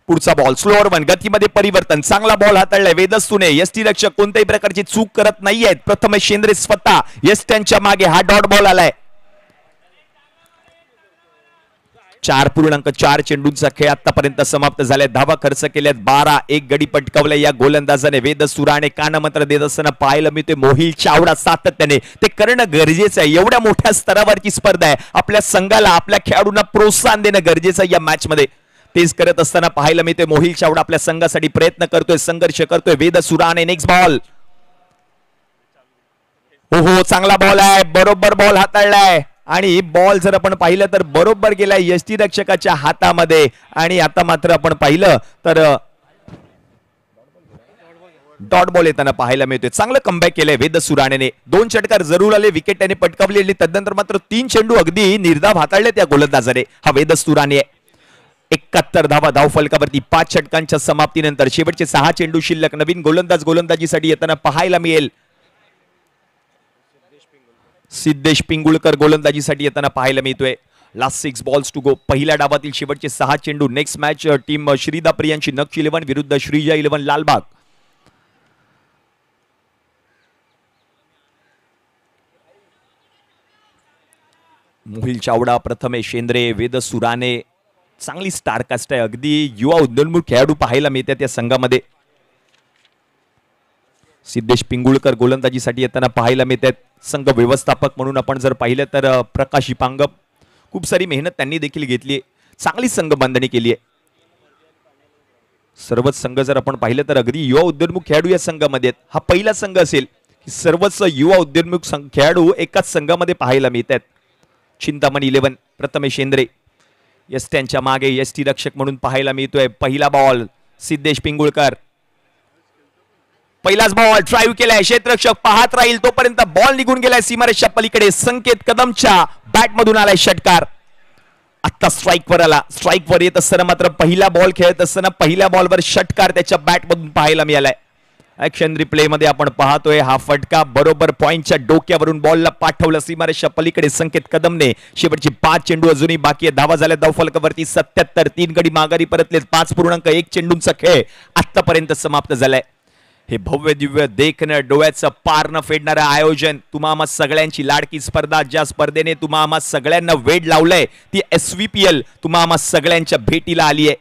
पुढचा बॉल स्लोअर वन, गतीमध्ये परिवर्तन, चांगला बॉल हाताळलाय वेदस्तूने. यष्टीरक्षक कोणत्याही प्रकारची चूक करत नाहीयेत. प्रथमेश शेंद्रे स्वतः यष्ट्यांच्या मागे, हा डॉट बॉल आलाय. 4.4 चेंडूंचा खेळ आतापर्यंत समाप्त झालाय. धावा खर्च केल्यात 12. 1 गडी पटकावलाय या गोलंदाजाने. वेदस्तू राणे कानमंत्र देत असताना पाहायला मिळते मोहिल चावडा सातत्याने ते करणं गरजेचं आहे. एवढ्या मोठ्या स्तरावरची स्पर्धा आहे, आपल्या संघाला, आपल्या खेळाडूंना प्रोत्साहन देणं गरजेचं आहे या मॅच मध्ये. तेच करत असताना पाहायला मिळते मोहिल चावडा आपल्या संघासाठी प्रयत्न करतोय, संघर्ष करतोय. वेदस्तू राणे नेक्स्ट बॉल. हो, चांगला बॉल आहे, बरोबर बॉल हाताळलाय आणि बॉल जर आपण पाहिलं तर बरोबर गेलाय यष्टीरक्षकाच्या हातामध्ये. आणि आता मात्र आपण पाहिलं तर डॉट बॉल येताना पाहायला मिळतोय. चांगलं कमबॅक केलंय वेदस्तू राणेने. 2 षटकार जरूर आले, विकेट त्याने पटकावली आणि तदनंतर मात्र 3 चेंडू अगदी निर्धाव हाताळले त्या गोलंदाजाने. हा वेदस्तू राणे. 71 धावा धाव फलकावरती 5 षटकांच्या समाप्तीनंतर. शेवटचे 6 चेंडू शिल्लक. नवीन गोलंदाज गोलंदाजीसाठी येताना पाहायला मिळेल. सिद्धेश पिंगुळकर गोलंदाजीसाठी येताना पाहायला मिळतोय. Last 6 balls to go. पहिल्या डावातील शेवटचे 6 चेंडू. नेक्स्ट मॅच टीम श्रीदा प्रियांची नक्ष 11 विरुद्ध श्रीजा 11 लालबाग. मोहिल चावडा, प्रथमेश शेंद्रे, वेदस्तू राणे, चांगली स्टारकास्ट आहे. अगदी युवा उदयोन्मुख खेळाडू पाहायला मिळतात या संघामध्ये. सिद्धेश पिंगुळकर गोलंदाजीसाठी येताना पाहायला मिळतात. संघ व्यवस्थापक म्हणून आपण जर पाहिलं तर प्रकाश पांगप, खूप सारी मेहनत त्यांनी देखील घेतली, चांगली संघ बांधणी केली आहे. सर्वच संघ जर आपण पाहिलं तर अगदी युवा उद्योन्मुख खेळाडू या संघामध्ये आहेत. हा पहिला संघ असेल की सर्वच युवा उद्योन्मुख खेळाडू एकाच संघामध्ये पाहायला मिळतात. चिंतामणी 11 प्रथमेश इंद्रे एस त्यांच्या मागे एसटी रक्षक म्हणून पाहायला मिळतोय. पहिला बॉल सिद्धेश पिंगुळकर, पहिलाच बॉल ड्राईव्ह केलाय, क्षेत्ररक्षक पाहत राहील तोपर्यंत बॉल निघून गेलाय सीमारेषा पलीकडे. संकेत कदमच्या बॅट मधून आलाय षटकार. आता स्ट्राईकवर आला. स्ट्राईकवर येत असताना मात्र पहिला बॉल खेळत असताना पहिल्या बॉलवर षटकार त्याच्या बॅट मधून पाहायला मिळालाय. ऍक्शन रिप्ले मध्ये आपण पाहतोय हा फटका बरोबर पॉइंटच्या डोक्यावरून बॉलला पाठवलं सीमारेषा पलीकडे संकेत कदमने. शेवटची 5 चेंडू अजूनही बाकी आहे. धावा झाल्या धावफलकावरती 77. 3 गडी माघारी परतलेत. 5.1 चेंडूंचा खेळ आतापर्यंत समाप्त झालाय. हे भव्य दिव्य देखणं, डोळ्याचं पार न फेडणारं आयोजन, तुम्हा आम्हा सगळ्यांची लाडकी स्पर्धा, ज्या स्पर्धेने तुम्हा आम्हा सगळ्यांना वेड लावलंय ती SVPL तुम्हा आम्हा सगळ्यांच्या भेटीला आली आहे.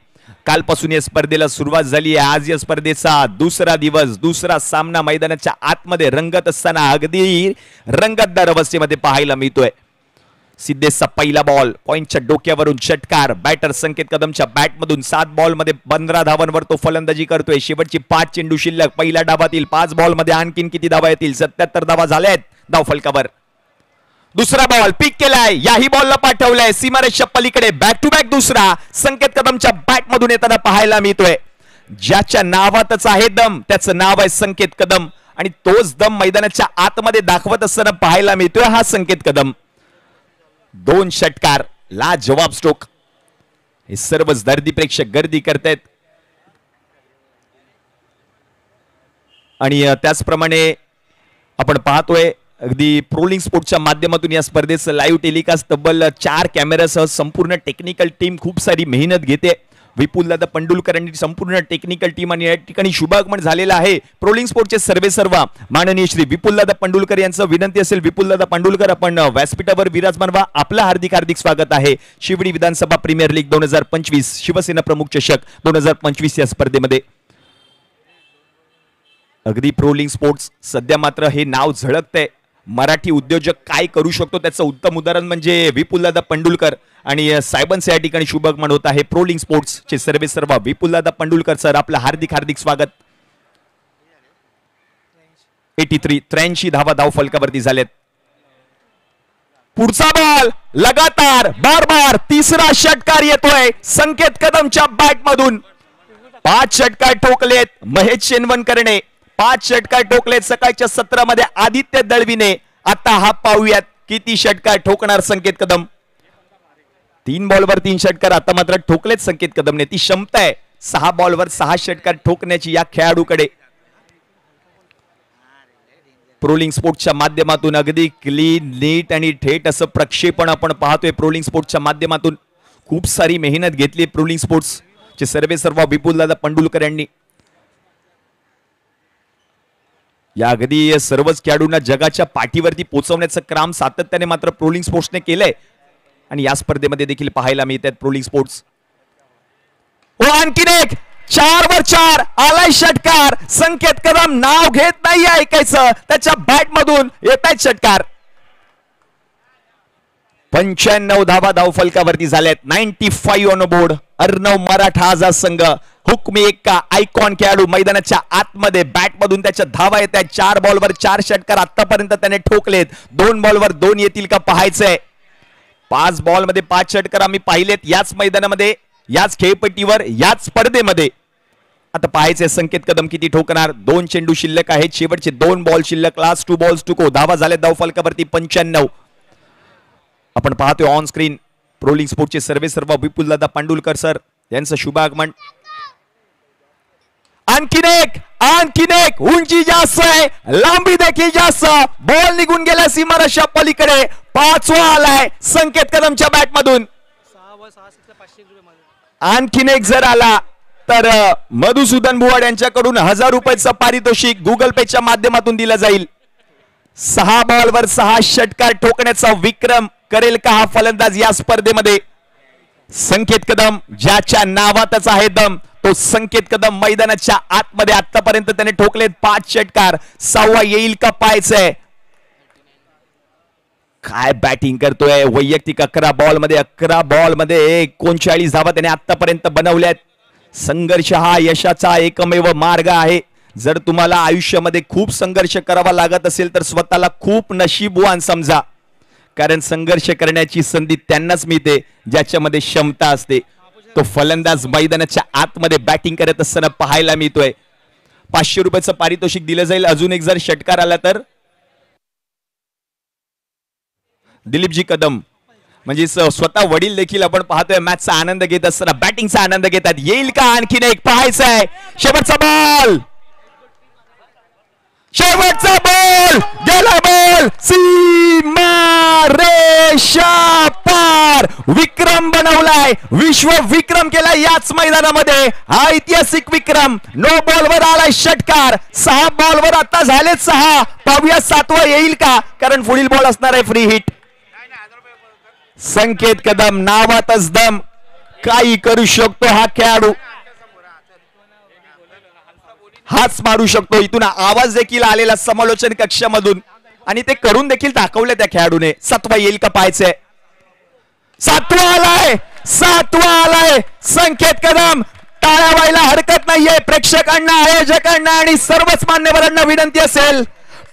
कालपासून या स्पर्धेला सुरुवात झाली आहे. आज या स्पर्धेचा दुसरा दिवस, दुसरा सामना मैदानाच्या आतमध्ये रंगत असताना अगदी रंगतदार अवस्थेमध्ये पाहायला मिळतोय. सिद्धेशचा पहिला बॉल पॉइंटच्या डोक्यावरून षटकार. बॅटर संकेत कदमच्या बॅटमधून 7 बॉलमध्ये 15 धावांवर तो फलंदाजी करतोय. शेवटची 5 चेंडू शिल्लक. पहिल्या डावातील 5 बॉलमध्ये आणखीन किती धावा येतील? 77 धावा झाल्यात धावफलकावर. दुसरा बॉल पिक केलाय, याही बॉलला पाठवलाय सीमारेषा पलीकडे. बॅक टू बॅक दुसरा संकेत कदमच्या बॅट मधून येताना पाहायला मिळतोय. ज्याच्या नावातच आहे दम त्याचं नाव आहे संकेत कदम आणि तोच दम मैदानाच्या आतमध्ये दाखवत असताना पाहायला मिळतोय हा संकेत कदम. 2 षटकार, लाजवाब स्ट्रोक. हे सर्वच दर्दी प्रेक्षक गर्दी करतायत आणि त्याचप्रमाणे आपण पाहतोय अगदी प्रोलिंग स्पोर्टच्या माध्यमातून या स्पर्धेचं लाईव्ह टेलिकास्ट तब्बल 4 कॅमेरासह संपूर्ण टेक्निकल टीम खूप सारी मेहनत घेते. विपुलदादा पंडुलकर आणि संपूर्ण टेक्निकल टीम आणि या ठिकाणी शुभागमन झालेला आहे. प्रोलिंग स्पोर्टचे सर्वेसर्वा माननीय श्री विपुलदादा पंडुलकर यांचं विनंती असेल, विपुलदादा पंडुलकर आपण व्यासपीठावर विराजमान व्हा. आपलं हार्दिक हार्दिक स्वागत आहे शिवडी विधानसभा प्रीमियर लीग 2025 शिवसेना प्रमुख चषक 2025 या स्पर्धेमध्ये. अगदी प्रोलिंग स्पोर्ट्स सध्या मात्र हे नाव झळकतंय. मराठी उद्योजक काय करू शकतो त्याचं उत्तम उदाहरण म्हणजे विपुलदादा पंडुलकर आणि साहेबांचं या ठिकाणी शुभागमन होत आहे. प्रोलिंग स्पोर्ट्सचे सर्वेसर्वा विपुलदादा पंडुलकर सर, आपलं हार्दिक हार्दिक स्वागत. 83 धावा धावफलकावरती झालेत. पुढचा बॉल लगातार बार तिसरा षटकार येतोय संकेत कदमच्या बॅट मधून. 5 षटकार ठोकलेत महेश शेनवणकरने, 5 षटकार ठोकलेत सकाळच्या सत्रामध्ये आदित्य दळवीने. आता हा पाहूयात किती षटकार ठोकणार संकेत कदम. 3 बॉलवर 3 षटकार आता मात्र ठोकलेत संकेत कदमने. ती क्षमता आहे 6 बॉलवर 6 षटकार ठोकण्याची या खेळाडूकडे. प्रोलिंग स्पोर्ट्सच्या माध्यमातून अगदी क्लीन नीट आणि थेट असं प्रक्षेपण आपण पाहतोय. प्रोलिंग स्पोर्ट्सच्या माध्यमातून खूप सारी मेहनत घेतली प्रोलिंग स्पोर्ट्सचे सर्वेसर्वा विपुलदादा पंडुलकर यांनी. या अगदी सर्वच खेळाडूंना जगाच्या पाठीवरती पोहोचवण्याचं काम सातत्याने मात्र प्रोलिंग स्पोर्ट्सने केलंय आणि या स्पर्धेमध्ये देखील पाहायला मिळतात प्रोलिंग स्पोर्ट्स. आणखीन एक 4 वर 4 आलाय षटकार. संकेत कदम नाव घेत नाही ऐकायचं, त्याच्या बॅट मधून येत आहेत षटकार. 95 धावा धावफलकावरती झाल्यात. 95 ऑन बोर्ड. अर्णव मराठा आझाद संघ हुकमी एक्का आयकॉन खेळाडू मैदानाच्या आतमध्ये बॅट मधून त्याच्या धावा येत आहेत. 4 बॉलवर 4 षटकार आतापर्यंत त्याने ठोकलेत. 2 बॉलवर 2 येतील का पाहायचंय. 5 बॉलमध्ये 5 षटकार आम्ही पाहिलेत याच मैदानामध्ये, याच खेळपट्टीवर, याच स्पर्धेमध्ये. आता पाहायचंय संकेत कदम किती ठोकणार. 2 चेंडू शिल्लक आहेत. शेवटचे 2 बॉल शिल्लक. Last 2 balls to go. धावा झाल्या धावफलकावरती 95. आपण पाहतोय ऑन स्क्रीन प्रोलिंग स्पोर्टचे सर्वेसर्वा विपुलदादा पांडुलकर सर यांचं शुभागमन. आणखीन एक उंची जास्त आहे, लांबी देखील जास्त. बॉल निघून गेला सीमारेषा पलीकडे. 5वा आलाय संकेत कदमच्या बॅट मधून. आणखीन एक जर आला तर मधुसूदन बुवाड यांच्याकडून 1000 रुपयाचं पारितोषिक गुगल पेच्या माध्यमातून दिलं जाईल. 6 बॉलवर 6 षटकार ठोकण्याचा विक्रम करेल का हा फलंदाज या स्पर्धेमध्ये. संकेत कदम ज्याच्या नावातच आहे दम, तो संकेत कदम मैदानाच्या आतमध्ये आतापर्यंत त्याने ठोकलेत 5 षटकार. 6वा येईल का पाहायचंय. काय बॅटिंग करतोय. वैयक्तिक 11 बॉलमध्ये 39 धावा त्याने आतापर्यंत बनवल्यात. संघर्ष हा यशाचा एकमेव मार्ग आहे. जर तुम्हाला आयुष्यामध्ये खूप संघर्ष करावा लागत असेल तर स्वतःला खूप नशीबवान समजा, कारण संघर्ष करण्याची संधी त्यांनाच मिळते ज्याच्यामध्ये क्षमता असते. तो फलंदाज मैदानाच्या आतमध्ये बॅटिंग करत असताना पाहायला मिळतोय. 500 रुपयाचं पारितोषिक दिलं जाईल अजून एक जर षटकार आला तर. दिलीपजी कदम म्हणजे स्वतः वडील देखील आपण पाहतोय मॅचचा आनंद घेत असताना बॅटिंगचा आनंद घेतात. येईल का आणखीन एक पाहायचं आहे. शेवटचा बॉल, शेवटचा बॉल, गेला बॉल, सीमा रेषा पार. विक्रम बनवलाय, विश्व विक्रम केलाय याच मैदानामध्ये. हा ऐतिहासिक विक्रम. 9 बॉलवर आलाय षटकार, 6 बॉलवर आता झालेत 6. पाहूया 7वा येईल का, कारण पुढील बॉल असणार आहे फ्री हिट. संकेत कदम नावातच दम, काही करू शकतो हा खेळाडू. हाच मारू शकतो. इथून आवाज देखील आलेला समालोचन कक्षामधून आणि ते करून देखील दाखवले त्या खेळाडूने. 7वा येईल का पाहायचंय. 7वा आलाय, 7वा आलाय. संकेत कदम, टाळ्या व्हायला हरकत नाहीये. प्रेक्षकांना, आयोजकांना आणि सर्वच मान्यवरांना विनंती असेल,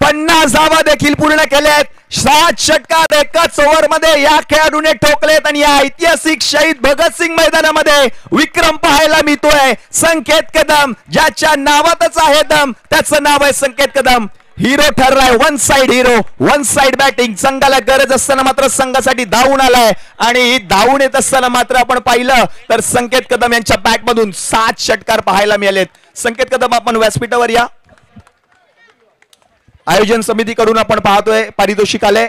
50 धावा देखील पूर्ण केल्यात. 7 षटकार एकाच ओव्हर मध्ये या खेळाडूने ठोकलेत आणि या ऐतिहासिक शहीद भगतसिंग मैदानामध्ये विक्रम पाहायला मिळतोय. संकेत कदम, ज्याच्या नावातच आहे दम, त्याचं नाव आहे संकेत कदम. हिरो ठरलाय, one side hero, one side batting. संघाला गरज असताना मात्र संघासाठी धावून आलाय आणि धावून येत असताना मात्र आपण पाहिलं तर संकेत कदम यांच्या बॅट मधून 7 षटकार पाहायला मिळालेत. संकेत कदम, आपण व्यासपीठावर या. आयोजन समितीकडून आपण पाहतोय पारितोषिक आले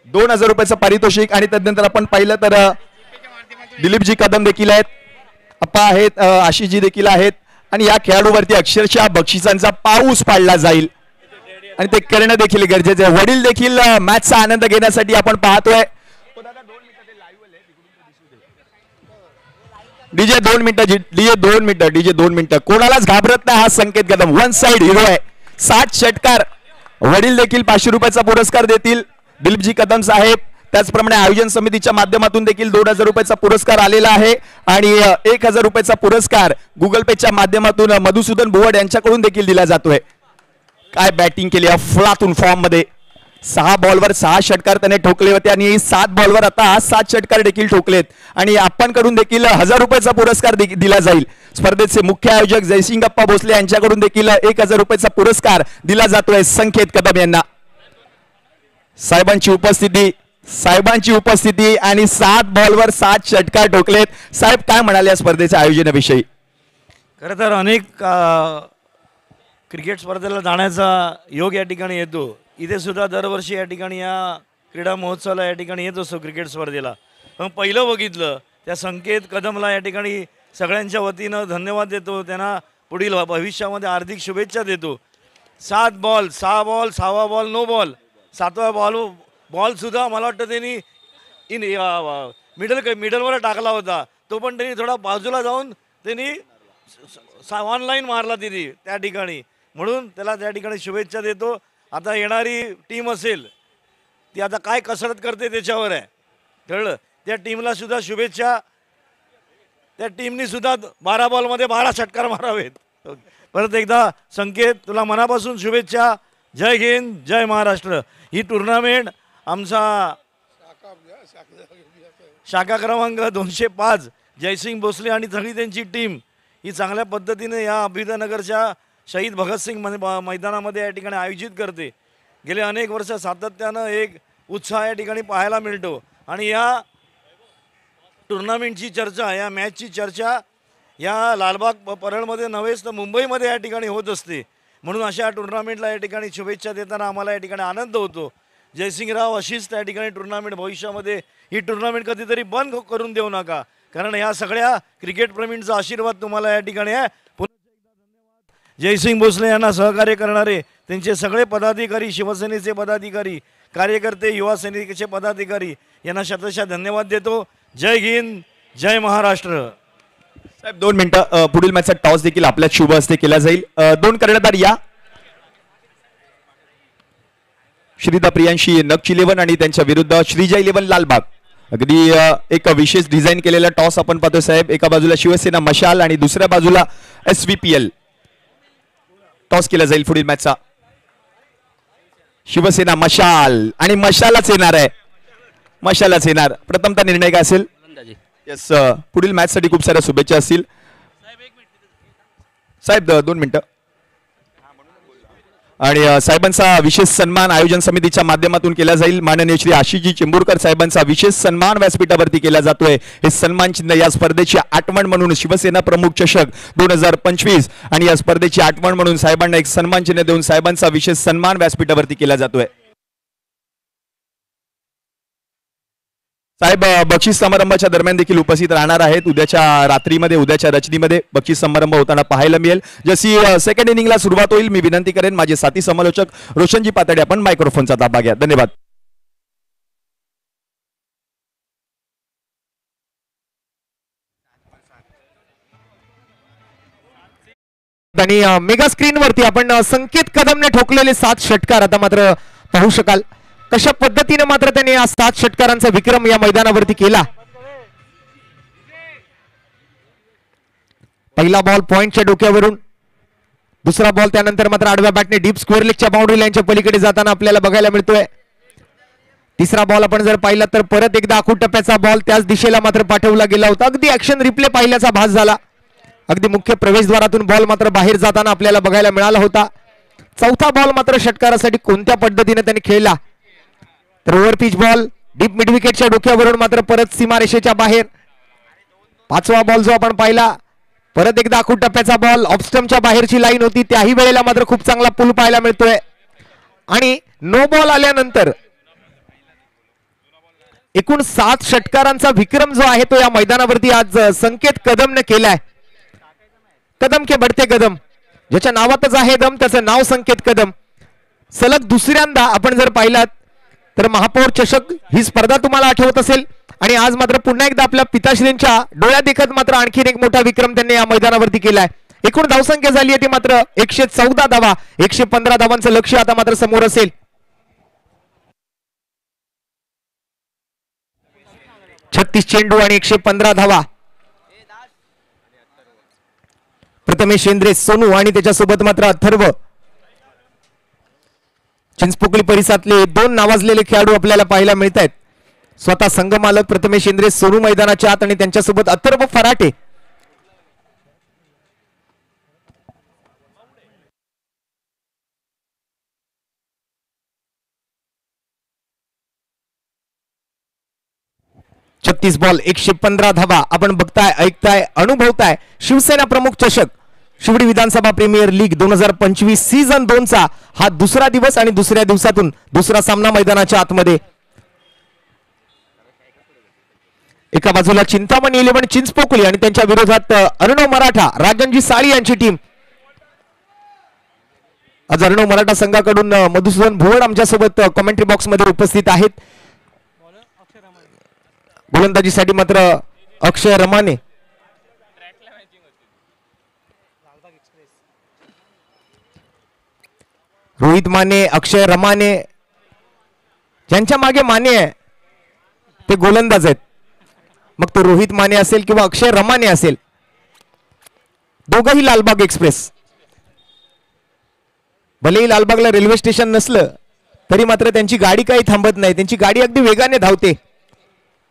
2000 रुपयाचं पारितोषिक. आणि त्यानंतर आपण पाहिलं तर दिलीपजी कदम देखील आहेत, अप्पा आहेत, आशिषजी देखील आहेत. आणि या खेळाडूवरती अक्षरशः बक्षिसांचा पाऊस पाडला जाईल आणि ते करणं देखील गरजेचे आहे. वडील देखील मॅचचा आनंद घेण्यासाठी आपण पाहतोय. डीजे 2 मिनिटं, डीजे 2 मिनिटं, डीजे 2 मिनिटं. कोणालाच घाबरत नाही हा संकेत कदम. वन साइड हिरो आहे. 7 षटकार. वडील देखील 500 रुपयाचा पुरस्कार देतील दिलीपजी कदम साहेब. त्याचप्रमाणे आयोजन समितीच्या माध्यमातून देखील 2000 रुपयाचा पुरस्कार आलेला आहे आणि 1000 रुपयाचा पुरस्कार गुगल पेच्या माध्यमातून मधुसूदन भुवड यांच्याकडून देखील दिला जातोय. काय बॅटिंग केली अफलातून फॉर्म मध्ये. 6 बॉलवर 6 षटकार त्याने ठोकले होते आणि 7 बॉलवर आता 7 षटकार देखील ठोकलेत. आणि आपण कडून देखील 1000 रुपयाचा पुरस्कार दिला जाईल. स्पर्धेचे मुख्य आयोजक जयसिंगप्पा भोसले यांच्याकडून देखील 1000 रुपयाचा पुरस्कार दिला जातोय संकेत कदम यांना. साहेबांची उपस्थिती आणि 7 बॉलवर 7 षटकार ठोकलेत. साहेब, काय म्हणाले या स्पर्धेच्या आयोजनाविषयी. खरं तर अनेक क्रिकेट स्पर्धेला जाण्याचा योग या ठिकाणी येतो. इथे सुद्धा दरवर्षी या ठिकाणी या क्रीडा महोत्सवाला या ठिकाणी येत असतो क्रिकेट स्पर्धेला. पण पहिलं बघितलं त्या संकेत कदमला या ठिकाणी सगळ्यांच्या वतीनं धन्यवाद देतो. त्यांना पुढील भविष्यामध्ये हार्दिक शुभेच्छा देतो. 7 बॉल, 6 बॉल, 6वा बॉल नो बॉल, 7वा बॉलसुद्धा मला वाटतं त्यांनी मिडलवर टाकला होता. तो पण त्यांनी थोडा बाजूला जाऊन त्यांनी ऑनलाईन मारला तिथे त्या ठिकाणी. म्हणून त्याला त्या ठिकाणी शुभेच्छा देतो. आता येणारी टीम असेल ती आता काय कसरत करते त्याच्यावर आहे, कळलं. त्या टीमला सुद्धा शुभेच्छा. त्या टीमनी सुद्धा 12 बॉलमध्ये 12 षटकार मारावेत. परत एकदा संकेत, तुला मनापासून शुभेच्छा. जय हिंद, जय महाराष्ट्र. ही टुर्नामेंट आमचा शाखा क्रमांक 205 जयसिंग भोसले आणि सगळी त्यांची टीम ही चांगल्या पद्धतीने या अभिदानगरच्या शहीद भगतसिंग मैदानामध्ये या ठिकाणी आयोजित करते. गेले अनेक वर्ष सातत्यानं एक उत्साह या ठिकाणी पाहायला मिळतो. आणि या टुर्नामेंटची चर्चा, या मॅचची चर्चा या लालबाग परळमध्ये नव्हेच तर मुंबईमध्ये या ठिकाणी होत असते. म्हणून अशा टुर्नामेंटला या ठिकाणी शुभेच्छा देताना आम्हाला या ठिकाणी आनंद होतो. जयसिंगराव, अशीच त्या ठिकाणी टुर्नामेंट भविष्यामध्ये ही टुर्नामेंट कधीतरी बंद करून देऊ नका, कारण ह्या सगळ्या क्रिकेट प्रेमींचा आशीर्वाद तुम्हाला या ठिकाणी आहे. पुन्हा एकदा धन्यवाद जयसिंग भोसले यांना सहकार्य करणारे त्यांचे सगळे पदाधिकारी, शिवसेनेचे पदाधिकारी, कार्यकर्ते, युवा सैनिकाचे पदाधिकारी यांना शतशः धन्यवाद देतो. जय हिंद, जय महाराष्ट्र. साहेब 2 मिनिटं. पुढील मॅचचा टॉस देखील आपल्या शुभ हस्ते केला जाईल. 2 कर्णधार या. श्रीदा प्रियांशी नक्ष 11 आणि त्यांच्या विरुद्ध श्रीजय 11 लालबाग. अगदी एक विशेष डिझाईन केलेला टॉस आपण पाहतोय साहेब. एका बाजूला शिवसेना मशाल आणि दुसऱ्या बाजूला SVPL. टॉस केला जाईल पुढील मॅचचा. शिवसेना मशाल आणि मशालच येणार आहे. मशालच येणार. प्रथमतः निर्णय काय असेल? येस, पुढील मॅच साठी खूप साऱ्या शुभेच्छा असतील साहेब. 2 मिनिटं. आणि साहेबांचा विशेष सन्मान आयोजन समितीच्या माध्यमातून केला जाईल. माननीय श्री आशिषजी चिंबूरकर साहेबांचा विशेष सन्मान व्यासपीठावरती केला जातोय. हे सन्मान चिन्ह या स्पर्धेची आठवण म्हणून शिवसेना प्रमुख चषक 2025 आणि या स्पर्धेची आठवण म्हणून साहेबांना एक सन्मान चिन्ह देऊन साहेबांचा विशेष सन्मान व्यासपीठावरती केला जातोय. साहेब बक्षीस समारंभाच्या दरम्यान देखील उपस्थित राहणार आहेत. उद्याच्या रात्रीमध्ये उद्याच्या रचनीमध्ये बक्षीस समारंभ होताना पाहायला मिळेल. जशी सेकंड इनिंगला सुरुवात होईल मी विनंती करेन माझे साथी समालोचक रोशनजी पातडे आपण मायक्रोफोनचा ताबा घ्या. धन्यवाद. आणि मेगा स्क्रीन वरती आपण संकेत कदमने ठोकलेले 7 षटकार आता मात्र पाहू शकाल. कशा पद्धतीने मात्र त्याने 7 षटकारांचा विक्रम या मैदानावरती केला. पहिला बॉल पॉइंटच्या डोक्यावरून, दुसरा बॉल त्यानंतर मात्र आडव्या बॅटने डीप स्क्वेअर लेगच्या बाउंड्री लाईनच्या पलीकडे जाताना आपल्याला बघायला मिळतोय. तिसरा बॉल आपण जर पाहिला तर परत एकदा आखूड टप्प्याचा बॉल त्याच दिशेला मात्र पाठवला गेला होता. अगदी ऍक्शन रिप्ले पाहिल्याचा भास झाला. अगदी मुख्य प्रवेशद्वारातून बॉल मात्र बाहेर जाताना आपल्याला बघायला मिळाला होता. चौथा बॉल मात्र षटकारासाठी कोणत्या पद्धतीने त्यांनी खेळला तर over pitch ball deep mid विकेटच्या डोक्यावरून मात्र परत सीमारेषेच्या बाहेर. पाचवा बॉल जो आपण पाहिला परत एकदा आखूड टप्प्याचा बॉल ऑफस्टम्पच्या बाहेरची लाईन होती. त्याही वेळेला मात्र खूप चांगला पूल पाहायला मिळतोय. आणि नो बॉल आल्यानंतर एकूण 7 षटकारांचा विक्रम जो आहे तो या मैदानावरती आज संकेत कदमने केलाय. कदम के बढते कदम, ज्याच्या नावातच आहे दम, त्याचं नाव संकेत कदम. सलग दुसऱ्यांदा आपण जर पाहिलात तर महापौर चषक ही स्पर्धा तुम्हाला आठवत असेल आणि आज मात्र पुन्हा एकदा आपल्या पिताश्रींच्या डोळ्यात देखत मात्र आणखीन एक मोठा विक्रम त्यांनी या मैदानावरती केलाय. एकूण धावसंख्या झाली आहे ती मात्र 114 धावा. 115 धावांचं लक्ष आता मात्र समोर असेल. 36 चेंडू आणि 115 धावा. प्रथमेश शेंद्रे, सोनू आणि त्याच्यासोबत मात्र अथर्व, चिंचपोकळी परिसरातले 2 नावाजलेले खेळाडू आपल्याला पाहायला मिळत आहेत. स्वतः संघमालक प्रथमेश शेंद्रे सोनू मैदानाच्या आत आणि त्यांच्यासोबत अथर्व फराटे. छत्तीस बॉल 115 धावा. आपण बघताय, ऐकताय, अनुभवताय शिवसेना प्रमुख चषक शिवडी विधानसभा प्रीमियर लीग 2025 सीझन 2 चा हा दुसरा दिवस आणि दुसऱ्या दिवसातून दुसरा सामना मैदानाच्या आतमध्ये. एका बाजूला चिंतामणी 11 चिंचपोकळी आणि त्यांच्या विरोधात अर्णव मराठा राजनजी साळी यांची टीम. आज अर्णव मराठा संघाकडून मधुसूदन भुवड आमच्यासोबत कमेंट्री बॉक्स मध्ये उपस्थित आहेत. गोलंदाजीसाठी मात्र अक्षय रमाने, रोहित माने, अक्षय रमाने, ज्यांच्या मागे माने आहे ते गोलंदाज आहेत. मग तो रोहित माने असेल किंवा अक्षय रमाने असेल, दोघंही लालबाग एक्सप्रेस. भलेही लालबागला रेल्वे स्टेशन नसलं तरी मात्र त्यांची गाडी काही थांबत नाही. त्यांची गाडी अगदी वेगाने धावते.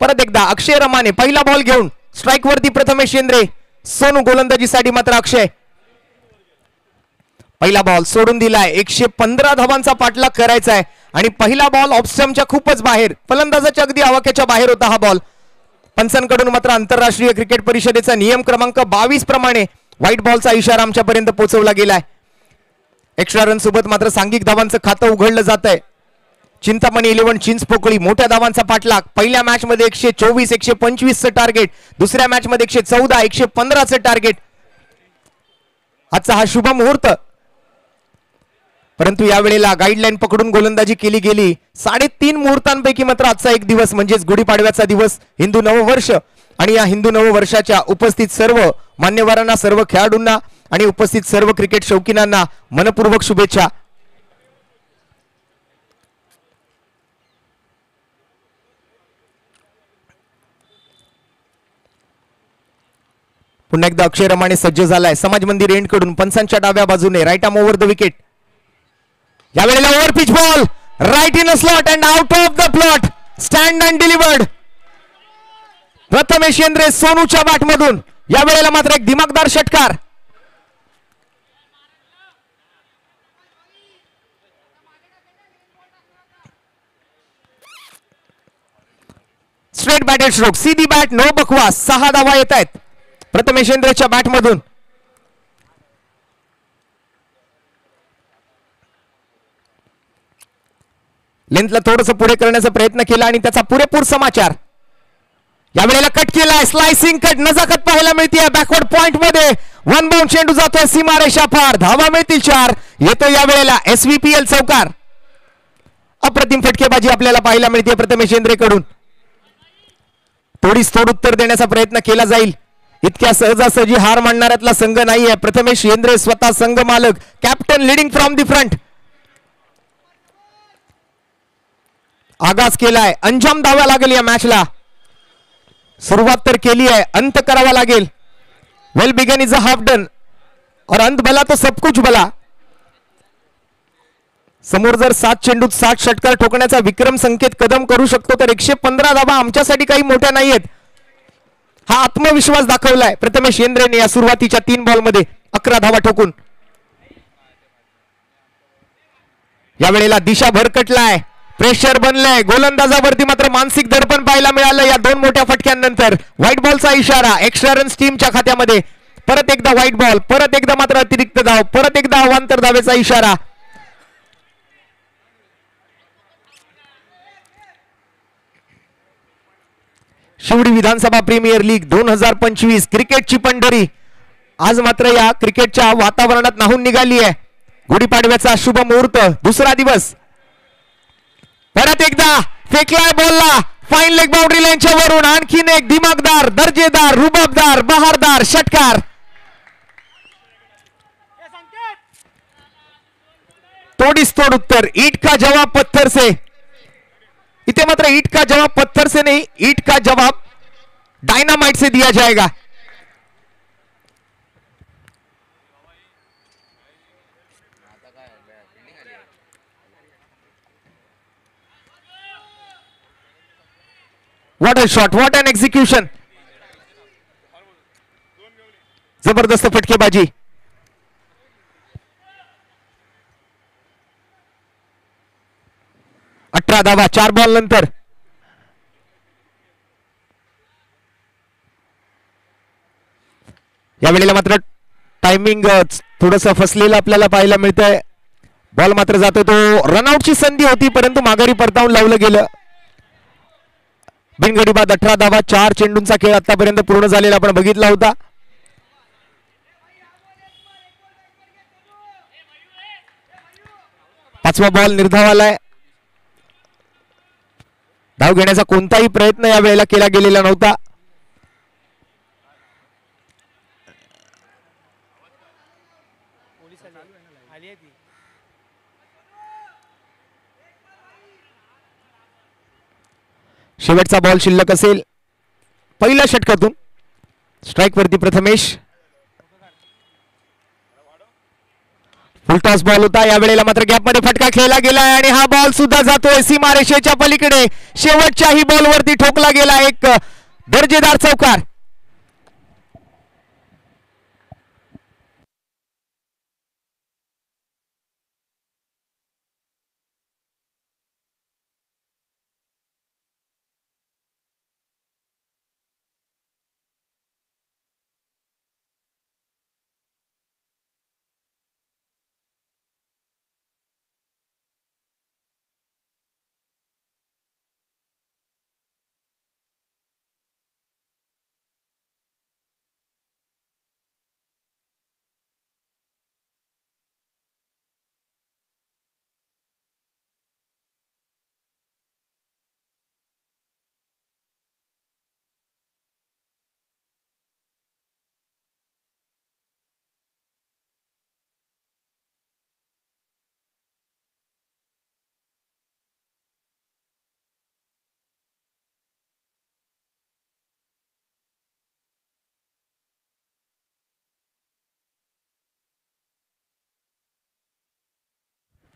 परत एकदा अक्षय रमाने पहिला बॉल घेऊन स्ट्राइक वरती प्रथमेश शेंद्रे, सोनू गोलंदाजीसाठी मात्र अक्षय. पहिला बॉल सोडून दिलाय. 115 धावांचा पाठलाग करायचा आहे आणि पहिला बॉल ऑफस्टम्पच्या खूपच बाहेर, फलंदाजाच्या अगदी आवाक्याच्या बाहेर होता हा बॉल. पंचांकडून मात्र आंतरराष्ट्रीय क्रिकेट परिषदेचा नियम क्रमांक 22 प्रमाणे व्हाईट बॉलचा इशारा आमच्यापर्यंत पोहोचवला गेलाय. एक्स्ट्रा रन सोबत मात्र सांघिक धावांचं खातं उघडलं जात आहे. चिंतामणी 11 चिंचपोकळी मोठ्या धावांचा पाठलाग. पहिल्या मॅच मध्ये 124, 125 चं टार्गेट, दुसऱ्या मॅच मध्ये 114, 115 चं टार्गेट. आजचा हा शुभ मुहूर्त, परंतु यावेळेला गाईडलाईन पकडून गोलंदाजी केली गेली. 3.5 मुहूर्तांपैकी मात्र आजचा एक दिवस म्हणजेच गुढीपाडव्याचा दिवस, हिंदू नववर्ष. आणि या हिंदू नववर्षाच्या उपस्थित सर्व मान्यवरांना, सर्व खेळाडूंना आणि उपस्थित सर्व क्रिकेट शौकीनांना मनपूर्वक शुभेच्छा. पुन्हा एकदा अक्षय रमाणे सज्ज झालाय समाज मंदिर एंड कडून पंचांच्या डाव्या बाजूने right arm over the wicket. यावेळेला over pitch ball right in a slot and out of the plot. Stand and delivered. Prathamesh Yendre सोनूच्या बॅट मधून यावेळेला मात्र एक दिमागदार षटकार. स्ट्रेट बॅटेड स्ट्रोक सीधी बॅट नो बकवास. 6 धावा येत आहेत प्रथमेश येंद्रेच्या बॅट मधून. लेंथला थोडस पुढे करण्याचा प्रयत्न केला आणि त्याचा पुरेपूर समाचार. यावेळेला कट केलाय स्लायसिंग कट नजाकत पाहायला मिळते बॅकवर्ड पॉइंट मध्ये. वन बाउंड चेंडू जातोय सीमारेषा पार. धावा मिळतील 4. येतो यावेळेला SVPL चौकार. अप्रतिम फटकेबाजी आपल्याला पाहायला मिळते प्रथमेश येंद्रे कडून. थोडीच थोड उत्तर देण्याचा प्रयत्न केला जाईल. इतक्या सहजासहजी हार मानणाऱ्यातला संघ नाहीये. प्रथमेश येंद्रे स्वतः संघ मालक captain leading from the front. आगाज केलाय अंजाम द्यावा लागेल या मॅचला. सुरुवात तर केली आहे अंत करावा लागेल. Well begun is a half done और अंत भला तो सब कुछ भला. समोर जर 7 चेंडूत 60 षटकार ठोकण्याचा विक्रम संकेत कदम करू शकतो तर 115 धावा आमच्यासाठी काही मोठ्या नाहीयेत. हा आत्मविश्वास दाखवलाय प्रथमेश येंद्रेने या सुरुवातीच्या 3 बॉलमध्ये 11 धावा ठोकून. यावेळेला दिशा भरकटलाय. प्रेशर बनलंय गोलंदाजावरती मात्र मानसिक दडपण पाहायला मिळालं या 2 मोठ्या फटक्यांनंतर. व्हाईट बॉलचा इशारा. एक्स्ट्रा रन्स टीमच्या खात्यामध्ये. परत एकदा व्हाईट बॉल. परत एकदा मात्र अतिरिक्त धाव. परत एकदा अवांतर धावेचा इशारा. शिवडी विधानसभा प्रीमियर लीग 2025 क्रिकेटची पंढरी आज मात्र या क्रिकेटच्या वातावरणात नाहून निघाली आहे. गुढीपाडव्याचा शुभ मुहूर्त. दुसरा दिवस. परत एकदा फेकलाय बॉलला फाईन लेग बाउंड्री लाईनच्या वरून. आणखीन एक दिमागदार दर्जेदार रुबाबदार बहारदार षटकार. तोडीस तोड उत्तर. ईट का जवाब पत्थर से. इथे मात्र ईट का जवाब पत्थर से नहीं ईट का जवाब डायनामाइट से दिया जाएगा. What a shot. What an execution. जबरदस्त फटकेबाजी. अठरा धावा 4 बॉल नंतर. यावेळेला मात्र टायमिंग थोडस फसलेलं आपल्याला पाहायला मिळतंय. बॉल मात्र जातो तो रनआउटची संधी होती परंतु माघारी परतावून लावलं गेलं. बिनगडी बाद 18 धावा. 4 चेंडूंचा खेळ आतापर्यंत पूर्ण झालेला आपण बघितला होता. पाचवा बॉल निर्धावालाय. धाव घेण्याचा कोणताही प्रयत्न या वेळेला केला गेलेला नव्हता. शेवटचा बॉल शिल्लक असेल. पहिल्या षटकातून स्ट्राइक वरती प्रथमेश. फुलटॉस बॉल होता. या वेळेला मात्र गॅप मध्ये फटका खेळला गेलाय आणि हा बॉल सुद्धा जातोय सीमारेषेच्या पलीकडे. शेवटच्याही बॉल वरती ठोकला गेला एक दर्जेदार चौकार.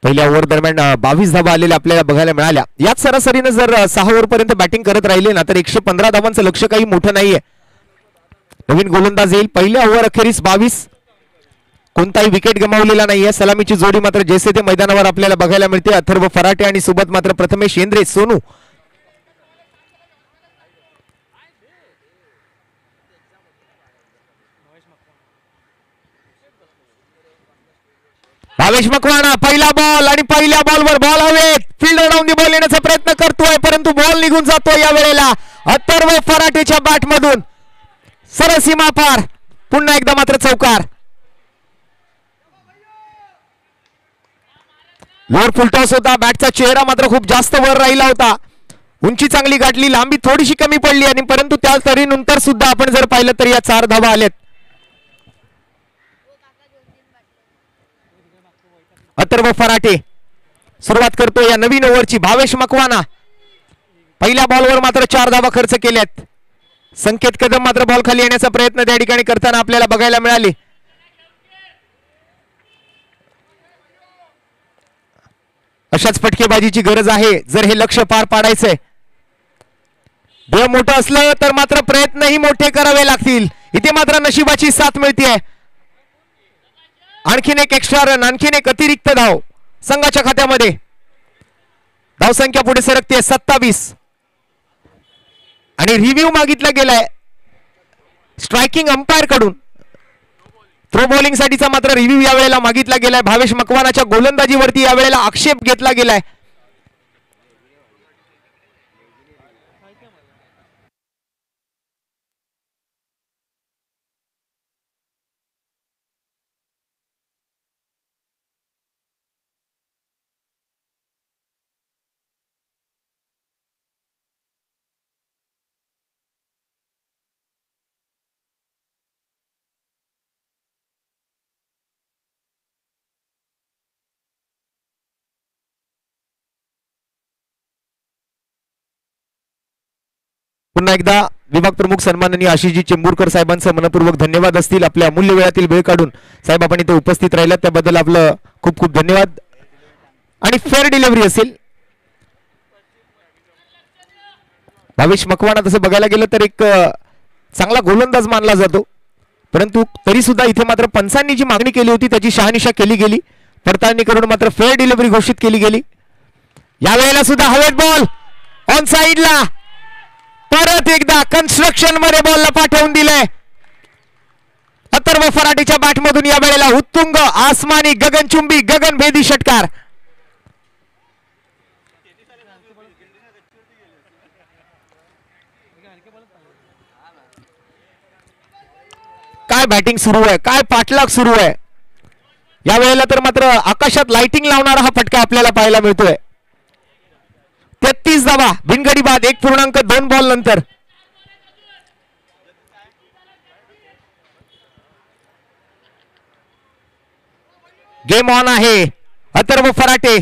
पहिल्या ओव्हर दरम्यान 22 धावा आलेल्या आपल्याला बघायला मिळाल्या. याच सरासरीनं जर 6 ओव्हर पर्यंत बॅटिंग करत राहिले ना तर 115 धावांचं लक्ष काही मोठं नाहीये. नवीन गोलंदाज येईल. पहिल्या ओव्हर अखेरीस 22, कोणताही विकेट गमावलेला नाहीये. सलामीची जोडी मात्र जैसे ते मैदानावर आपल्याला बघायला मिळते. अथर्व फराटे आणि सोबत मात्र प्रथमेश शेंद्रे सोनू. भावेश मकवाना पहिला बॉल आणि पहिल्या बॉलवर बॉल हवेत. फिल्डर डाऊन दी बॉल येण्याचा प्रयत्न करतोय परंतु बॉल निघून जातो. या वेळेला अथर्व फराटेच्या बॅट मधून सरसीमा पार. पुन्हा एकदा मात्र चौकार. लोअर फुलटॉस होता. बॅटचा चेहरा मात्र खूप जास्त वर राहिला होता. उंची चांगली गाठली, लांबी थोडीशी कमी पडली आणि परंतु त्या तरीनंतर सुद्धा आपण जर पाहिलं तर या 4 धावा आल्यात. अथर्व फराटे सुरुवात करतो या नवीन ओव्हरची. भावेश मकवाना पहिल्या बॉलवर मात्र 4 धावा खर्च केल्यात. संकेत कदम मात्र बॉल खाली येण्याचा प्रयत्न त्या ठिकाणी करताना आपल्याला बघायला मिळाले. अशाच फटकेबाजीची गरज आहे जर हे लक्ष पार पाडायचंय. देव मोठं असलं तर मात्र प्रयत्नही मोठे करावे लागतील. इथे मात्र नशिबाची साथ मिळते. आणखीन एक एक्स्ट्रा रन, आणखीन एक अतिरिक्त धाव संघाच्या खात्यामध्ये. धावसंख्या पुढे सरकते 27 आणि रिव्ह्यू मागितला गेलाय स्ट्रायकिंग अंपायर कडून. थ्रो बॉलिंग साठीचा मात्र रिव्ह्यू या वेळेला मागितला गेलाय. भावेश मकवानाच्या गोलंदाजीवरती या वेळेला आक्षेप घेतला गेलाय. पुन्हा एकदा विभाग प्रमुख सन्माननीय आशिषजी चेंबूरकर साहेबांचं मनपूर्वक धन्यवाद असतील. आपल्या अमूल्य वेळातील वेळ काढून साहेब आपण इथे उपस्थित राहिलात त्याबद्दल आपलं खूप खूप धन्यवाद. आणि फेअर डिलिव्हरी असेल. भावेश मकवाना तसं बघायला गेलं तर एक चांगला गोलंदाज मानला जातो परंतु तरी सुद्धा इथे मात्र पंचांनी जी मागणी केली होती त्याची शहानिशा केली गेली. पडताळणी करून मात्र फेअर डिलिव्हरी घोषित केली गेली. यावेळेला सुद्धा हवेत बॉल ऑन साइडला. परत एकदा कन्स्ट्रक्शन मध्ये बॉलला पाठवून दिलंय. अथर्व फराटेच्या बॅट मधून या वेळेला उत्तुंग आसमानी गगनचुंबी गगनभेदी षटकार. काय बॅटिंग सुरू आहे, काय पाठलाग सुरू आहे. या वेळेला तर मात्र आकाशात लाइटिंग लावणारा हा फटका आपल्याला पाहायला मिळतोय. 33 धावा बिनगडी बाद 1.2 बॉल नंतर. गेम ऑन आहे. अथर्व फराटे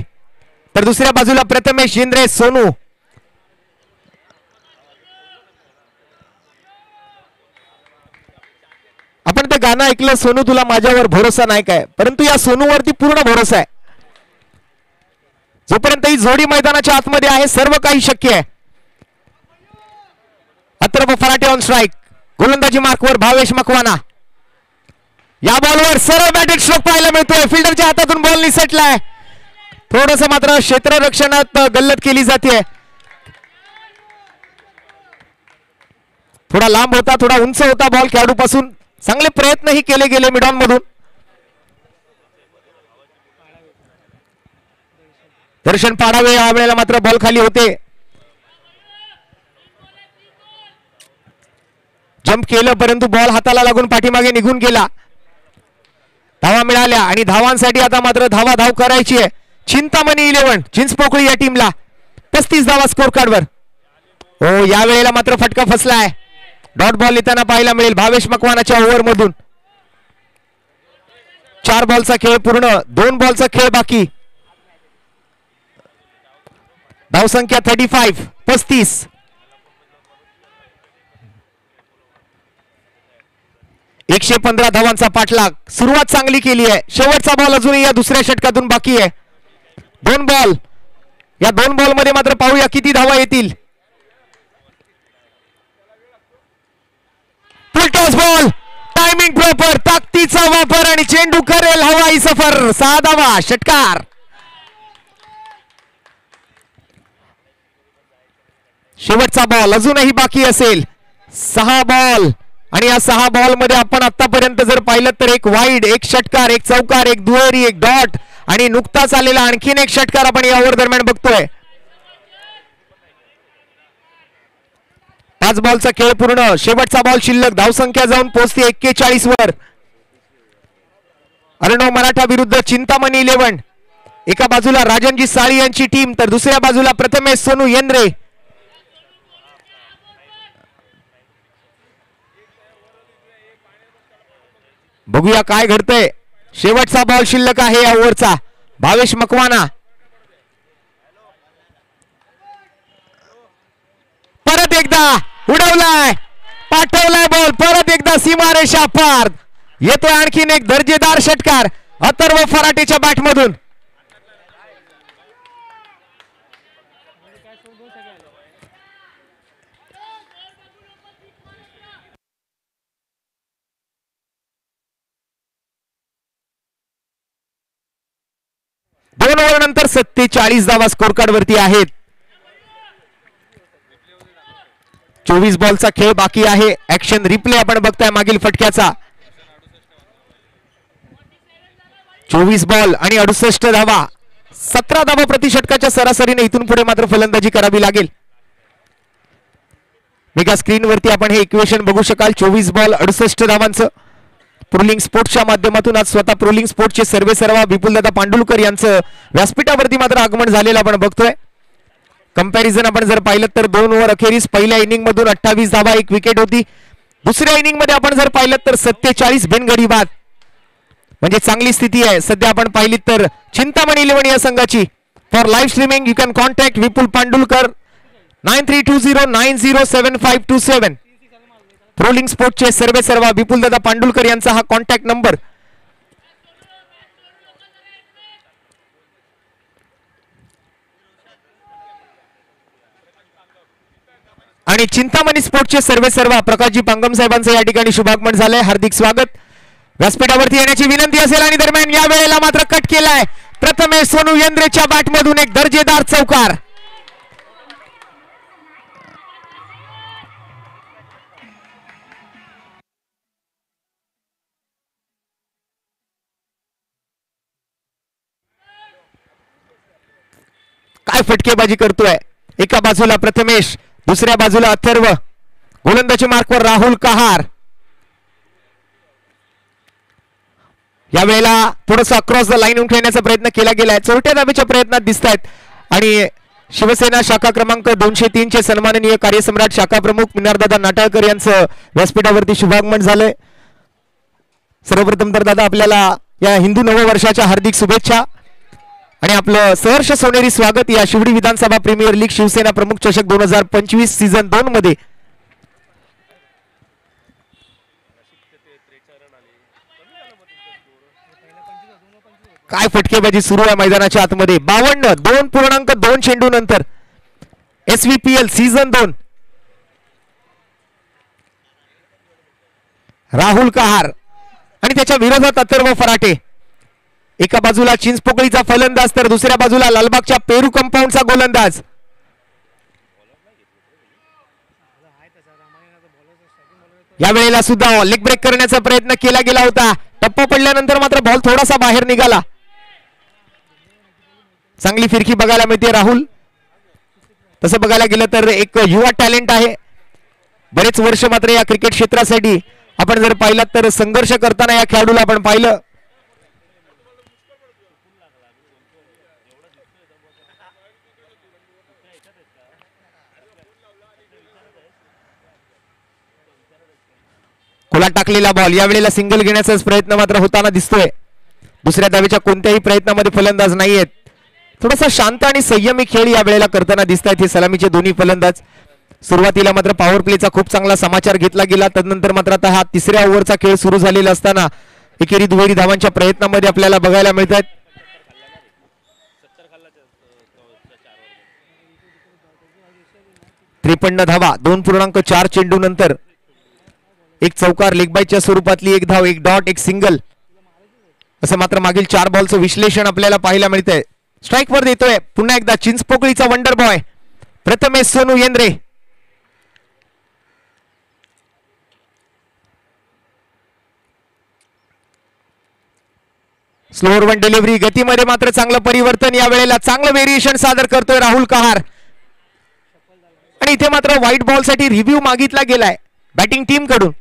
तर दुसऱ्या बाजूला प्रथमेश शेंद्रे सोनू. आपण ते गाणं ऐकलं सोनू तुला माझ्यावर भरोसा नाही काय, परंतु या सोनूवरती पूर्ण भरोसा आहे. जोपर्यंत ही जोडी मैदानाच्या आतमध्ये आहे सर्व काही शक्य आहे. Atharva Farate on strike. गोलंदाजी मार्कवर भावेश मकवाना. या बॉलवर सरळ बॅटेड स्ट्रोक पाहायला मिळतोय. फिल्डरच्या हातातून बॉल निसटलाय. थोडस मात्र क्षेत्ररक्षणात गल्लत केली जाते. थोडा लांब होता, थोडा उंच होता बॉल खेळाडूपासून. चांगले प्रयत्नही केले गेले मिडॉन मधून. दर्शन पाडावे या वेळेला मात्र बॉल खाली होते. जंप केलं परंतु बॉल हाताला लागून पाठीमागे निघून गेला. धावा मिळाल्या आणि धावांसाठी आता मात्र धाव करायची आहे. चिंतामणी 11 चिंचपोकळी या टीमला 35 धावा स्कोर कार्डवर. हो या वेळेला मात्र फटका फसलाय. डॉट बॉल येताना पाहायला मिळेल भावेश मकवानाच्या ओव्हर मधून. 4 बॉलचा खेळ पूर्ण, 2 बॉलचा खेळ बाकी. धावसंख्या 35. 115 धावांचा पाठलाग. सुरुवात चांगली केली आहे. शेवटचा बॉल अजूनही या दुसऱ्या षटकातून बाकी आहे. 2 बॉल. या 2 बॉल मध्ये मात्र पाहूया किती धावा येतील. फुलटॉस बॉल, टायमिंग प्रॉपर, ताकदीचा वापर आणि चेंडू करेल हवाई सफर. 6 धावा, षटकार. शेवटचा बॉल अजूनही बाकी असेल. 6 बॉल आणि या 6 बॉल मध्ये आपण आतापर्यंत जर पाहिलं तर एक वाईड, एक षटकार, एक चौकार, एक दुहेरी, एक डॉट आणि नुकताच आलेला आणखीन एक षटकार आपण या ओव्हर दरम्यान बघतोय. 5 बॉलचा खेळ पूर्ण. शेवटचा बॉल शिल्लक. धावसंख्या जाऊन पोहोचते 41 वर. अर्णव मराठा विरुद्ध चिंतामणी 11. एका बाजूला राजनजी साळी यांची टीम तर दुसऱ्या बाजूला प्रथमेश सोनू येंद्रे. बघूया काय घडतंय. शेवटचा बॉल शिल्लक आहे या ओव्हरचा. भावेश मकवाना परत एकदा उडवलाय, पाठवलाय बॉल परत एकदा सीमारेषा पार. येतोय आणखीन एक दर्जेदार षटकार अथर्व फराटेच्या बॅट मधून. दोन ओव्हर नंतर 47 धावा स्कोर कार्ड वरती आहेत. 24 बॉलचा खेळ बाकी आहे. ऍक्शन रिप्ले आपण बघताय मागील फटक्याचा. 24 बॉल आणि 68 धावा. 17 धावा प्रति षटकाच्या सरासरीने इथून पुढे मात्र फलंदाजी करावी लागेल. मेगा स्क्रीन वरती आपण हे इक्वेशन बघू शकाल. 24 बॉल 68 धावांचं. प्रोलिंग स्पोर्ट्सच्या माध्यमातून आज स्वतः प्रोलिंग स्पोर्ट्सचे सर्वेसर्वा विपुलदादा पांडुलकर यांचं व्यासपीठावरती मात्र आगमन झालेलं आपण बघतोय. कंपॅरिझन आपण जर पाहिलं तर 2 ओव्हर अखेरीस पहिल्या इनिंग मधून 28 धावा, 1 विकेट होती. दुसऱ्या इनिंग मध्ये आपण जर पाहिलं तर 47 बिनगडी बाद, म्हणजे चांगली स्थिती आहे सध्या. आपण पाहिली तर चिंतामणी 11 या संघाची. For live streaming you can contact Vipul Pandulkar 9320907527. प्रोलिंग स्पोर्ट्सचे सर्वेसर्वा विपुलदादा पांडुलकर यांचा हा कॉन्टॅक्ट नंबर. आणि चिंतामणी स्पोर्ट्सचे सर्वेसर्वा प्रकाशजी पांगम साहेबांचं या ठिकाणी शुभागमन झालंय. हार्दिक स्वागत. व्यासपीठावरती येण्याची विनंती असेल. आणि दरम्यान या वेळेला मात्र कट केलाय प्रथमेश सोनू येंद्रेच्या बॅट मधून एक दर्जेदार चौकार. काय फटकेबाजी करतोय. एका बाजूला प्रथमेश, दुसऱ्या बाजूला अथर्व. गोलंदाजी मार्कवर राहुल कहार. या वेळेला थोडस अक्रॉस द लाईन खेळण्याचा प्रयत्न केला गेलाय. चौथ्या धावेच्या प्रयत्नात दिसत आहेत. आणि शिवसेना शाखा क्रमांक 203 चे सन्माननीय कार्यसम्राट शाखा प्रमुख मिनारदादा नाटाळकर यांचं व्यासपीठावरती शुभागमन झालंय. सर्वप्रथम तर दादा आपल्याला या हिंदू नववर्षाच्या हार्दिक शुभेच्छा आणि आपलं सहर्ष सोनेरी स्वागत या शिवडी विधानसभा प्रीमियर लीग शिवसेना प्रमुख चषक 2025 सीझन 2 मध्ये. काय फटकेबाजी सुरू आहे मैदानाच्या आतमध्ये. 52 2.2 चेंडू नंतर SVPL सीझन 2. राहुल कहार आणि त्याच्या विरोधात अथर्व फराटे. एका बाजूला चिंचपोकळीचा फलंदाज तर दुसऱ्या बाजूला लालबागच्या पेरू कंपाऊंडचा गोलंदाज. या वेळेला सुद्धा लेग ब्रेक करण्याचा प्रयत्न केला गेला होता. टप्पा पडल्यानंतर मात्र बॉल थोडासा बाहेर निघाला. चांगली फिरकी बघायला मिळते राहुल. तसं बघायला गेलं तर एक युवा टॅलेंट आहे. बरेच वर्ष मात्र या क्रिकेट क्षेत्रासाठी आपण जर पाहिलं तर संघर्ष करताना या खेळाडूला आपण पाहिलं. खोला टाकलेला बॉल. यावेळेला सिंगल घेण्याचा प्रयत्न मात्र होताना दिसतोय. दुसऱ्या धावेच्या कोणत्याही प्रयत्नामध्ये फलंदाज नाहीयेत. थोडासा शांत आणि संयमी खेळ या वेळेला करताना दिसत आहेत हे सलामीचे दोन्ही फलंदाज. सुरुवातीला मात्र पॉवर प्लेचा खूप चांगला समाचार घेतला गेला. तदनंतर मात्र आता हा तिसऱ्या ओव्हरचा खेळ सुरू झालेला असताना एकेरी दुहेरी धावांच्या प्रयत्नामध्ये आपल्याला बघायला मिळतात. 53 धावा 2.4 चेंडू नंतर एक चौकार, लेगबाईच्या स्वरूपातली एक धाव, एक डॉट, एक सिंगल, असं मात्र मागील 4 बॉलचं विश्लेषण आपल्याला पाहायला मिळतंय. स्ट्राईक वर देतोय पुन्हा एकदा चिंचपोकळीचा wonder boy Prathamesh Sonu Yendre. Slower one delivery, गतीमध्ये मात्र चांगलं परिवर्तन, या वेळेला चांगलं व्हेरिएशन सादर करतोय राहुल कहार. आणि इथे मात्र व्हाईट बॉल साठी रिव्ह्यू मागितला गेलाय बॅटिंग टीम कडून.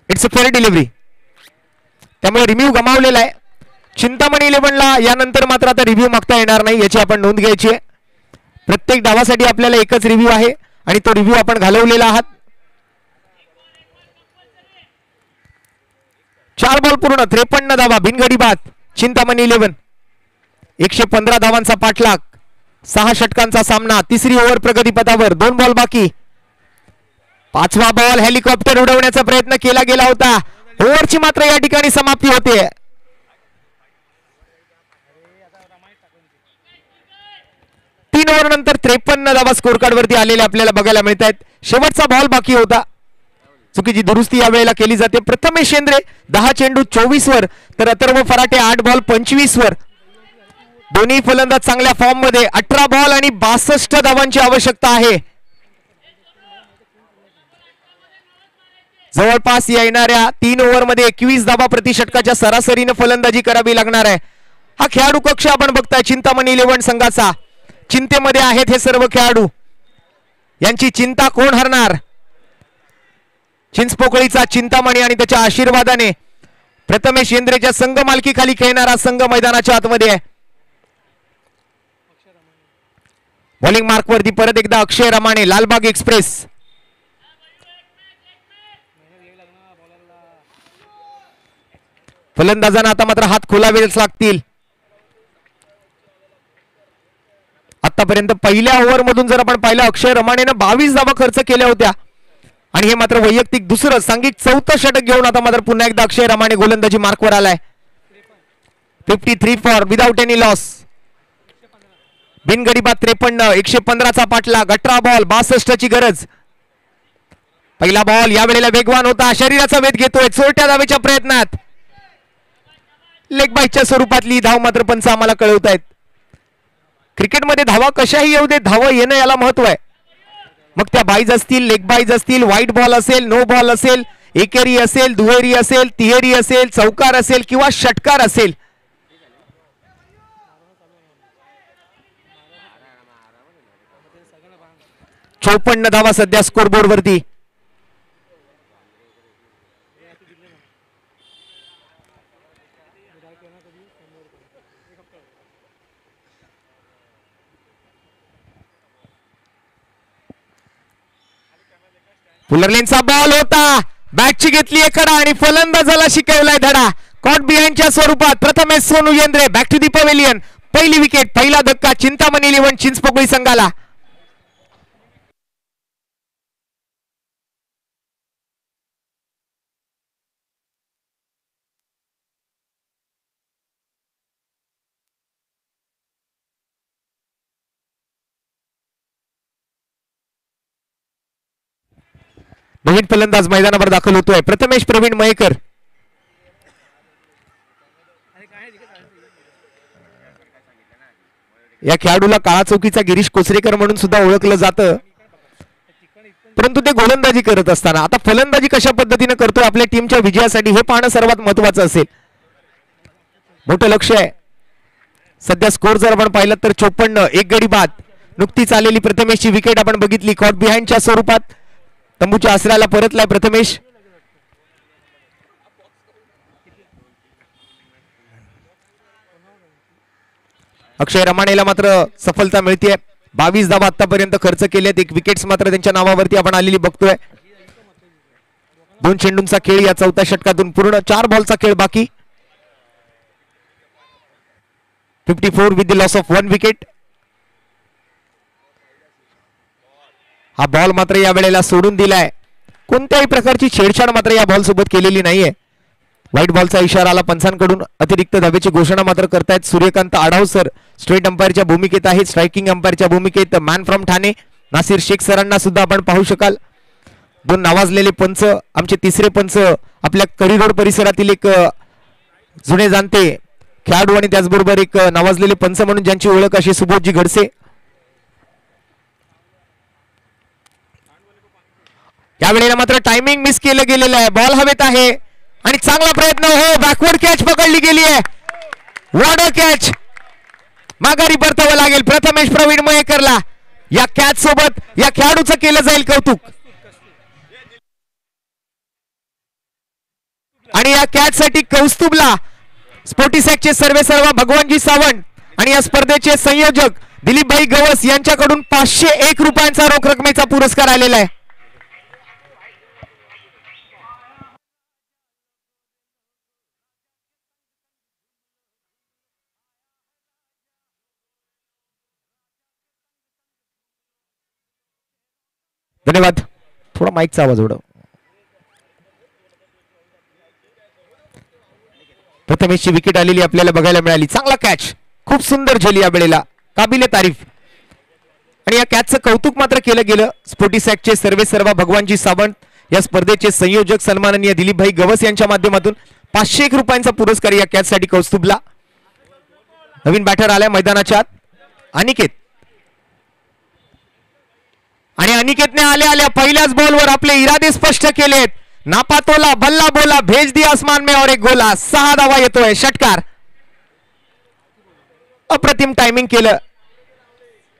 इट्स अ फेअर डिलिव्हरी, त्यामुळे रिव्ह्यू गमावलेला आहे. चिंतामणी 11ला यानंतर मात्र आता रिव्ह्यू मागता येणार नाही, याची आपण नोंद घ्यायची आहे. प्रत्येक डावासाठी आपल्याला एकच रिव्ह्यू आहे आणि तो रिव्ह्यू आपण घालवलेला आहात. 4 बॉल पूर्ण, 53 धावा, बिनगडी बाद. चिंतामणी 11 115 धावांचा पाठलाग, 6 षटकांचा सामना. तिसरी ओव्हर प्रगतीपथावर, 2 बॉल बाकी. 5वा बॉल, हेलिकॉप्टर उडवण्याचा प्रयत्न केला गेला होता. ओव्हरची मात्र या ठिकाणी समाप्ती होते. 3 ओव्हर नंतर 53 धावा स्कोर कार्ड वरती आलेले आपल्याला बघायला मिळत आहेत. शेवटचा बॉल बाकी होता, चुकीची दुरुस्ती या वेळेला केली जाते. प्रथमेश शेंद्रे 10 चेंडू 24 वर, तर अथर्व फराटे 8 बॉल 25 वर. दोन्ही फलंदाज चांगल्या फॉर्म मध्ये. 18 बॉल आणि 62 धावांची आवश्यकता आहे. जवळपास येणाऱ्या 3 ओव्हर मध्ये 21 धावा प्रति षटकाच्या सरासरीने फलंदाजी करावी लागणार आहे. हा खेळाडू कक्ष आपण बघताय चिंतामणी 11 संघाचा. चिंतेमध्ये आहेत हे सर्व खेळाडू, यांची चिंता कोण हरणार? चिंचपोकळीचा चिंतामणी आणि त्याच्या आशीर्वादाने प्रथमेश येंद्रेच्या संघ मालकीखाली खेळणारा संघ मैदानाच्या आतमध्ये आहे. बॉलिंग मार्क वरती परत एकदा अक्षय रमाणे, लालबाग एक्सप्रेस. फलंदाजांना आता मात्र हात खोलावेच लागतील. आतापर्यंत पहिल्या ओव्हर मधून जर आपण पाहिलं, अक्षय रमाणेनं 22 धावा खर्च केल्या होत्या आणि हे मात्र वैयक्तिक दुसरं सांघिक 4थं षटक घेऊन आता मात्र पुन्हा एकदा अक्षय रमाणे गोलंदाजी मार्कवर आलाय. 53 फॉर विदाउट एनी लॉस. बिनगडी बाद 53, 115चा पाठलाग. 18 बॉल 62 ची गरज. पहिला बॉल या वेळेला वेगवान होता, शरीराचा वेध घेतोय चोरट्या धावेच्या प्रयत्नात. लेग बाईच्या स्वरूपातली धाव मात्र पंच आम्हाला कळवतायत. क्रिकेटमध्ये धावा कशाही येऊ दे, धावा येणं याला महत्व आहे. मग त्या बाईज असतील, लेग बाईज असतील, व्हाईट बॉल असेल, नो बॉल असेल, एकेरी असेल, दुहेरी असेल, तिहेरी असेल, चौकार असेल किंवा षटकार असेल. चौपन्न धावा सध्या स्कोरबोर्ड वरती. पुलरलेनचा बॉल होता, बॅटची घेतली कडा आणि फलंदाजाला शिकवलाय धडा. कॉट बिहाइंडच्या स्वरूपात Prathamesh Sonu Yendre back to the pavilion. पहिली विकेट, पहिला धक्का चिंतामणी 11 चिंचपोकळी संघाला. नवीन फलंदाज मैदानावर दाखल होतोय, प्रथमेश प्रवीण मयेकर. या खेळाडूला काळा चौकीचा गिरीश कोचरेकर म्हणून सुद्धा ओळखलं जातं, परंतु ते गोलंदाजी करत असताना आता फलंदाजी कशा पद्धतीने करतोय आपल्या टीमच्या विजयासाठी हे पाहणं सर्वात महत्वाचं असेल. मोठं लक्ष आहे. सध्या स्कोर जर आपण पाहिलं तर 54, 1 गडी बाद. नुकतीच आलेली प्रथमेशची विकेट आपण बघितली, कॉट बिहाइंडच्या स्वरूपात तंबूच्या आसऱ्याला परतलाय प्रथमेश. अक्षय रमाणेला मात्र सफलता मिळते. 22 धावा आतापर्यंत खर्च केल्यात. 1 विकेट्स मात्र त्यांच्या नावावरती आपण आलेली बघतोय. 2 चेंडूंचा खेळ या चौथ्या षटकातून पूर्ण. 4 बॉलचा खेळ बाकी. 54 with the loss of 1 wicket. हा बॉल मात्र या वेळेला सोडून दिलाय. कोणत्याही प्रकारची छेडछाड मात्र या बॉल सोबत केलेली नाहीये. व्हाईट बॉलचा इशारा आला पंचांकडून. अतिरिक्त धावेची घोषणा मात्र करतायत सूर्यकांत आढाव सर. स्ट्रेट अंपायरच्या भूमिकेत आहेत. स्ट्रायकिंग अंपायरच्या भूमिकेत मॅन फ्रॉम ठाणे नासिर शेख सरांना सुद्धा आपण पाहू शकाल. 2 नावाजलेले पंच. आमचे तिसरे पंच आपल्या करिरोड परिसरातील एक जुने जाणते खेळाडू आणि त्याचबरोबर एक नावाजलेले पंच म्हणून ज्यांची ओळख अशी सुबोधजी घडसे. यावेळेला मात्र टायमिंग मिस केलं गेलेलं आहे. बॉल हवेत आहे आणि चांगला प्रयत्न. हो, बॅकवर्ड कॅच पकडली गेली आहे. What a catch. माघारी परतावं लागेल प्रथमेश प्रवीण मयेकरला. या कॅच सोबत या खेळाडूचं केलं जाईल कौतुक. आणि या कॅच साठी कौस्तुभला स्पोर्टिसॅकचे सर्वेसर्वा भगवानजी सावंत आणि या स्पर्धेचे संयोजक दिलीपभाई गवस यांच्याकडून 501 रुपयांचा रोख रकमेचा पुरस्कार आलेला आहे. धन्यवाद. थोडा माईकचा आवाज ओढव. प्रथमेशची विकेट आलेली आपल्याला बघायला मिळाली. चांगला कॅच. खूप सुंदर झेली या वेळेला. काबिले तारीफ. आणि या कॅचचं कौतुक मात्र केलं गेलं. स्पोर्टिसॅकचे सर्वेसर्वा भगवानजी सावंत या स्पर्धेचे संयोजक सन्माननीय दिलीपभाई गवस यांच्या माध्यमातून 501 रुपयांचा पुरस्कार या कॅच साठी कौस्तुभला. नवीन बॅटर आलाय मैदानाच्या आत अनिकेत. आणि अनिकेतने आल्या आल्या पहिल्याच बॉलवर आपले इरादे स्पष्ट केलेत. नापातोला बल्ला बोला भेज दिया आसमान में और एक गोला. 6 धावा येतोय. षटकार. अप्रतिम टायमिंग केलं.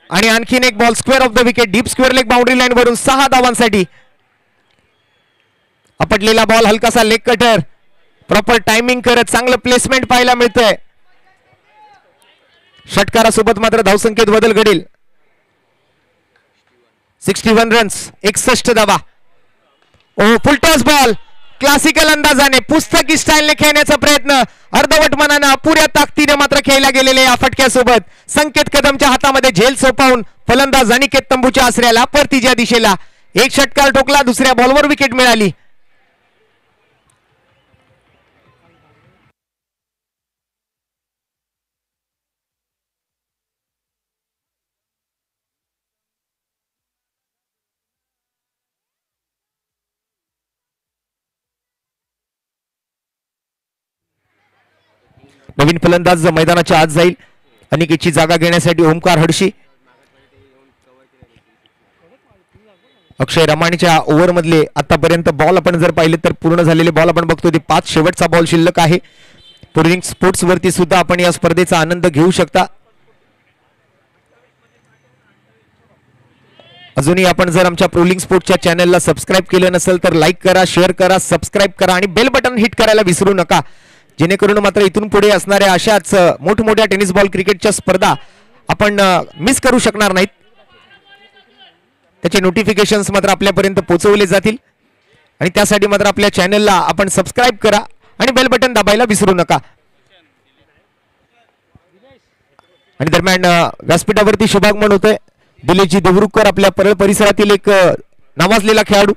आणि आणखीन एक ball square of the wicket. Deep square leg boundary line वरून 6 धावांसाठी. आपटलेला बॉल हलकासा लेग कटर. प्रॉपर टायमिंग करत चांगलं प्लेसमेंट पाहायला मिळतंय. षटकारासोबत मात्र धावसंख्येत बदल घडेल. 61 रन्स 61 धावा. ओ, फुलटॉस बॉल. क्लासिकल अंदाजाने पुस्तकी स्टाईलने खेळण्याचा प्रयत्न. अर्धवट मनानं अपुऱ्या ताकदीने मात्र खेळला गेलेले या फटक्यासोबत संकेत कदमच्या हातामध्ये झेल सोपावून फलंदाज अनिकेत तंबूच्या आसऱ्याला परतीच्या दिशेला. 1 षटकार ठोकला. दुसऱ्या बॉलवर विकेट मिळाली. नवीन फलंदाज मैदानाच्या आत जाईल. अनिकेतची जागा घेण्यासाठी ओमकार हडशी. अक्षय रमाणेच्या ओव्हर मधले आतापर्यंत बॉल आपण जर पाहिले तर पूर्ण झालेले बॉल आपण बघतो ते 5 शेवटचा बॉल शिल्लक आहे. प्रोलिंग स्पोर्ट्स वरती सुद्धा आपण या स्पर्धेचा आनंद घेऊ शकता. अजूनही आपण जर आमच्या प्रोलिंग स्पोर्ट्सच्या चॅनलला सबस्क्राईब केलं नसेल तर लाईक करा, शेअर करा, सबस्क्राईब करा आणि बेल बटन हिट करायला विसरू नका. जेणेकरून मात्र इथून पुढे असणाऱ्या अशाच मोठमोठ्या टेनिस बॉल क्रिकेटच्या स्पर्धा आपण मिस करू शकणार नाहीत. त्याचे नोटिफिकेशन्स मात्र आपल्यापर्यंत पोहोचवले जातील. आणि त्यासाठी मात्र आपल्या चॅनलला आपण सबस्क्राईब करा आणि बेल बटन दाबायला विसरू नका. आणि दरम्यान व्यासपीठावरती शुभागमन होतोय. दिलेशजी देवरुखकर आपल्या परळ परिसरातील एक नावाजलेला खेळाडू.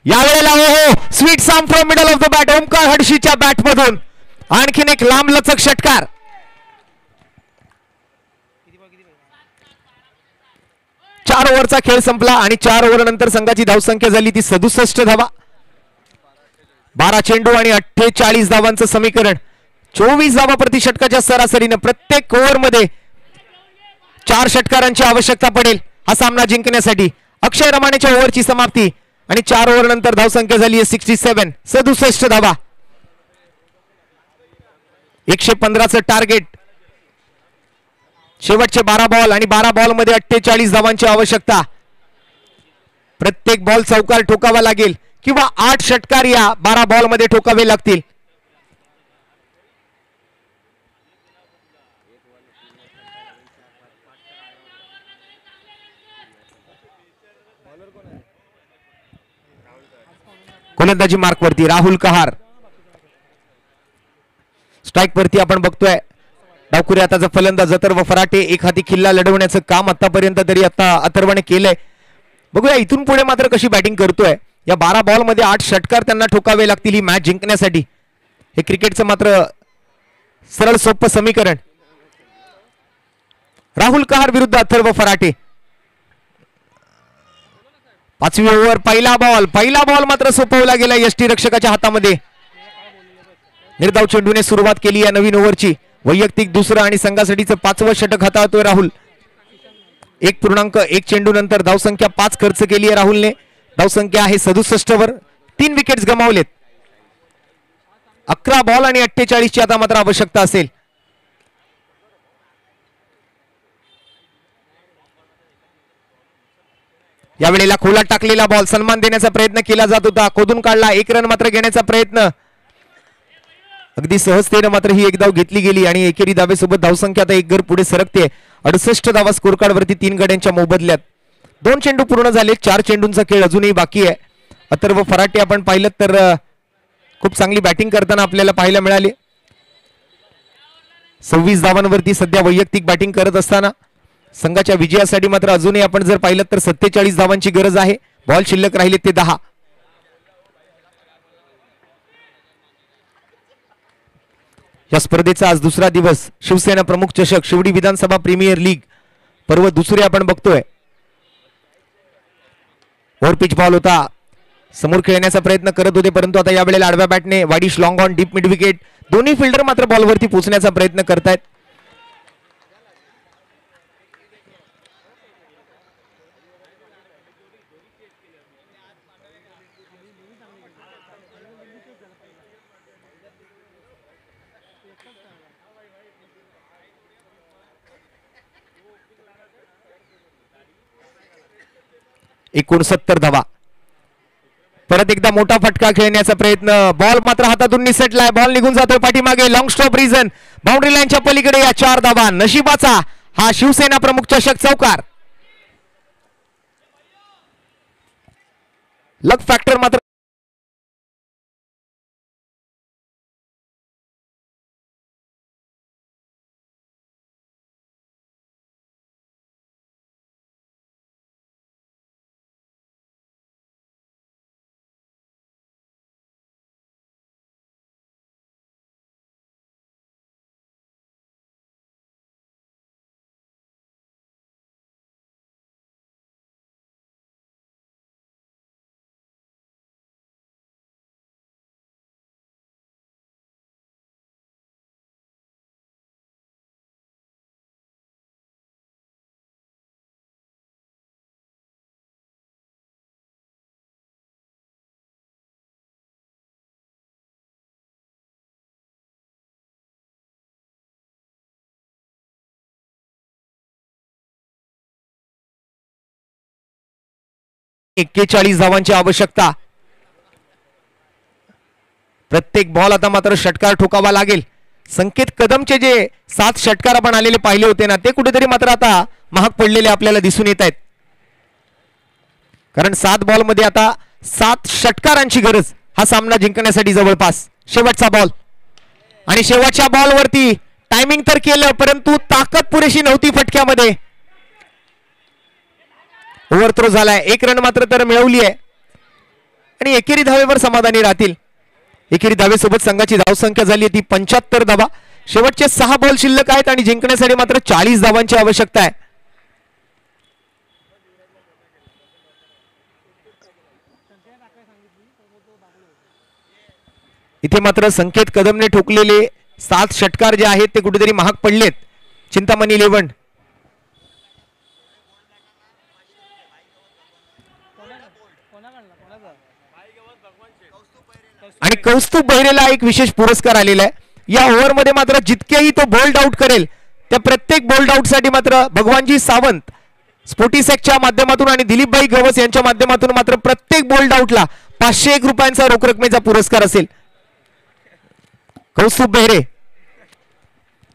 यावेळेला हो स्वीट साम from middle of the bat. Omkar हडशीच्या बॅट मधून आणखीन एक लांब लचक षटकार. चार ओव्हरचा खेळ संपला आणि 4 ओव्हर नंतर संघाची धावसंख्या झाली ती 67 धावा. 12 चेंडू आणि 48 धावांचं समीकरण. 24 धावा प्रति षटकाच्या सरासरीने प्रत्येक ओव्हर मध्ये 4 षटकारांची आवश्यकता पडेल हा सामना जिंकण्यासाठी. अक्षय रमाणेच्या ओव्हरची समाप्ती आणि 4 ओव्हर नंतर धावसंख्या झाली आहे 67 धावा. 115चं टार्गेट. शेवटचे 12 बॉल आणि 12 बॉल मध्ये 48 धावांची आवश्यकता. प्रत्येक बॉल चौकार ठोकावा लागेल किंवा 8 षटकार या 12 बॉल मध्ये ठोकावे लागतील. गोलंदाजी मार्क वरती राहुल कहार. स्ट्राईक वरती आपण बघतोय डावखुरी आताचा फलंदाज अथर्व फराटे. एक हाती किल्ला लढवण्याचं काम आतापर्यंत तरी आता अथर्वने केलंय. बघूया इथून पुढे मात्र कशी बॅटिंग करतोय. या 12 बॉल मध्ये 8 षटकार त्यांना ठोकावे लागतील ही मॅच जिंकण्यासाठी. हे क्रिकेटचं मात्र सरळ सोपं समीकरण. राहुल कहार विरुद्ध अथर्व फराटे. 5वी ओव्हर पहिला बॉल मात्र सोपवला गेला यष्टीरक्षकाच्या हातामध्ये. निर्धाव चेंडूने सुरुवात केली या नवीन ओव्हरची. वैयक्तिक दुसरं आणि संघासाठीचं 5वं षटक हाताळतोय राहुल. 1.1 चेंडू नंतर धावसंख्या 5 खर्च केली आहे राहुलने. धावसंख्या आहे 67 वर. 3 विकेट्स गमावलेत. 11 बॉल आणि 48 ची आता मात्र आवश्यकता असेल. यावेळेला खोलात टाकलेला बॉल सन्मान देण्याचा प्रयत्न केला जात होता. खोदून काढला. 1 रन मात्र घेण्याचा प्रयत्न. अगदी सहजतेने मात्र ही एक धाव घेतली गेली आणि एकेरी धावेसोबत धावसंख्या आता 1 गड पुढे सरकते. 68 धावा स्कोर कार्ड वरती 3 गड्यांच्या मोबदल्यात. 2 चेंडू पूर्ण झाले. 4 चेंडूंचा खेळ अजूनही बाकी आहे. अथर्व फराटे आपण पाहिलं तर खूप चांगली बॅटिंग करताना आपल्याला पाहायला मिळाले. 26 धावांवरती सध्या वैयक्तिक बॅटिंग करत असताना संघाच्या विजयासाठी मात्र अजूनही आपण जर पाहिलं तर 47 धावांची गरज आहे. बॉल शिल्लक राहिले ते 10. या स्पर्धेचा आज दुसरा दिवस. शिवसेना प्रमुख चषक शिवडी विधानसभा प्रीमियर लीग पर्व दुसरे आपण बघतोय. ओव्हर पिच बॉल होता. समोर खेळण्याचा प्रयत्न करत होते परंतु आता यावेळेला आडव्या बॅटने वाडिश long on deep mid wicket. दोन्ही फिल्डर मात्र बॉलवरती पोहोचण्याचा प्रयत्न करतायत. एकूण 70 धावा. परत एकदा मोठा फटका खेळण्याचा प्रयत्न. बॉल मात्र हातातून निसटलाय. बॉल निघून जातोय पाठीमागे. Long stop reason. बाउंड्री लाईनच्या पलीकडे या 4 धावा. नशिबाचा हा शिवसेना प्रमुख चषक चौकार. लक फॅक्टर मात्र एक्केचाळीस धावांची आवश्यकता. प्रत्येक बॉल आता मात्र षटकार ठोकावा लागेल. संकेत कदमचे जे 7 षटकार आपण आलेले पाहिले होते ना ते कुठेतरी मात्र आता महाग पडलेले आपल्याला दिसून येत आहेत. कारण 7 बॉल मध्ये आता 7 षटकारांची गरज हा सामना जिंकण्यासाठी. जवळपास शेवटचा बॉल आणि शेवटच्या बॉलवरती टायमिंग तर केलं परंतु ताकद पुरेशी नव्हती फटक्यामध्ये. ओव्हरथ्रो झालाय. 1 रन मात्र तर मिळवली आहे आणि एकेरी धावेवर समाधानी राहतील. एकेरी धावेसोबत संघाची धावसंख्या झाली ती 75 धावा. शेवटचे 6 बॉल शिल्लक आहेत आणि जिंकण्यासाठी मात्र 40 धावांची आवश्यकता आहे. इथे मात्र संकेत कदमने ठोकलेले 7 षटकार जे आहेत ते कुठेतरी महाग पडलेत. चिंतामणी 11 आणि कौस्तुभ बहिरेला एक विशेष पुरस्कार आलेला आहे. या ओव्हरमध्ये मात्र जितकेही तो बोल्ड आउट करेल त्या प्रत्येक बोल्ड आउट साठी मात्र भगवानजी सावंत स्पोर्टिसेकच्या माध्यमातून आणि दिलीपभाई गवस यांच्या माध्यमातून मात्र प्रत्येक बोल्ड आउटला 501 रुपयांचा रोख रकमेचा पुरस्कार असेल. कौस्तुभ बेहरे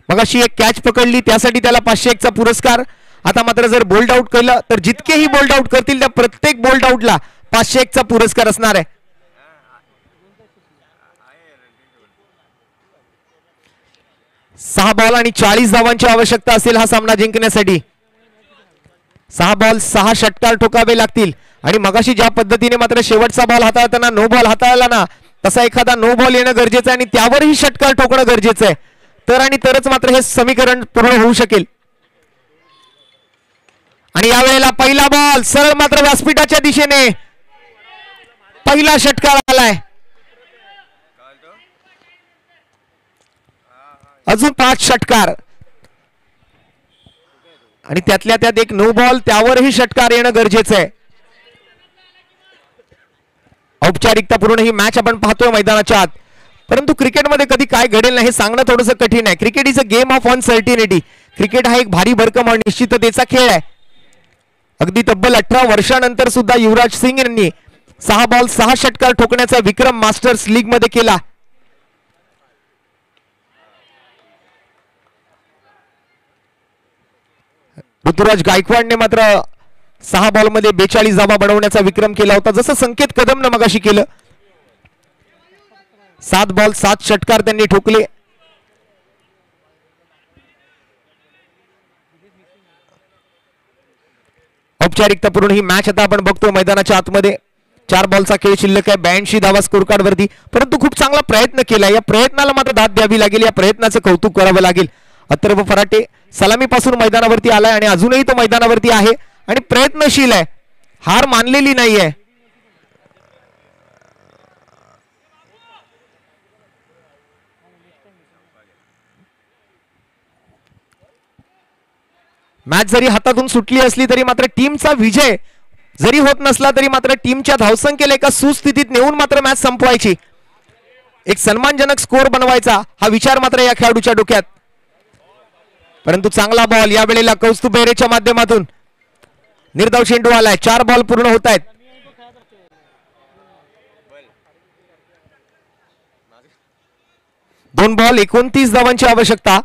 मग अशी एक कॅच पकडली त्यासाठी त्याला 501 चा पुरस्कार. आता मात्र जर बोल्ड आउट केलं तर जितकेही बोल्ड आउट करतील त्या प्रत्येक बोल्ड आउटला 501 चा पुरस्कार असणार आहे. 6 बॉल आणि 40 धावांची आवश्यकता असेल हा सामना जिंकण्यासाठी. 6 बॉल 6 षटकार ठोकावे लागतील. आणि मगाशी ज्या पद्धतीने मात्र शेवटचा बॉल हाताळताना नो बॉल हाताळला ना, तसा एखादा नो बॉल येणं गरजेचं आहे आणि त्यावरही षटकार ठोकणं गरजेचं आहे. तर आणि तरच मात्र हे समीकरण पूर्ण होऊ शकेल. आणि यावेळेला पहिला बॉल सरळ मात्र व्यासपीठाच्या दिशेने पहिला षटकार आलाय. अजून 5 षटकार आणि त्यातल्या त्यात एक नो बॉल, त्यावरही षटकार येणं गरजेचं आहे. औपचारिकता पूर्ण ही मॅच आपण पाहतोय मैदानाच्या आत. परंतु क्रिकेटमध्ये कधी काय घडेल नाही हे सांगणं थोडंसं कठीण आहे. Cricket is a game of uncertainty. Cricket हा एक भारी भरकम अनिश्चिततेचा खेळ आहे. अगदी तब्बल 18 वर्षानंतर सुद्धा युवराज सिंग यांनी 6 बॉल 6 षटकार ठोकण्याचा विक्रम मास्टर्स लीग मध्ये केला. ऋतुराज गायकवाडने मात्र 6 बॉल मध्ये 42 धावा बनवण्याचा विक्रम केला होता, जसं संकेत कदमनं मगाशी केलं. 7 बॉल 7 षटकार त्यांनी ठोकले. औपचारिकता पूर्ण ही मॅच आता आपण बघतो मैदानाच्या आतमध्ये. 4 बॉलचा खेळ शिल्लक आहे. 82 धावा स्कोर कार्ड वरती. परंतु खूप चांगला प्रयत्न केला. या प्रयत्नाला मात्र दाद द्यावी लागेल. या प्रयत्नाचं कौतुक करावं लागेल. अथर्व फराटे सलामीपासून मैदानावरती आलाय आणि अजूनही तो मैदानावरती आहे आणि प्रयत्नशील आहे. हार मानलेली नाहीये. मॅच जरी हातातून सुटली असली तरी मात्र टीमचा विजय जरी होत नसला तरी मात्र टीमच्या धावसंख्येला एका सुस्थितीत नेऊन मात्र मॅच संपवायची, एक सन्मानजनक स्कोर बनवायचा हा विचार मात्र या खेळाडूच्या डोक्यात. परंतु चांगला बॉल यावेळेला कौस्तुभ बेहरेच्या माध्यमातून. निर्धाव चेंडू आलाय. 4 बॉल पूर्ण होत आहेत. दोन बॉल 29 धावांची आवश्यकता.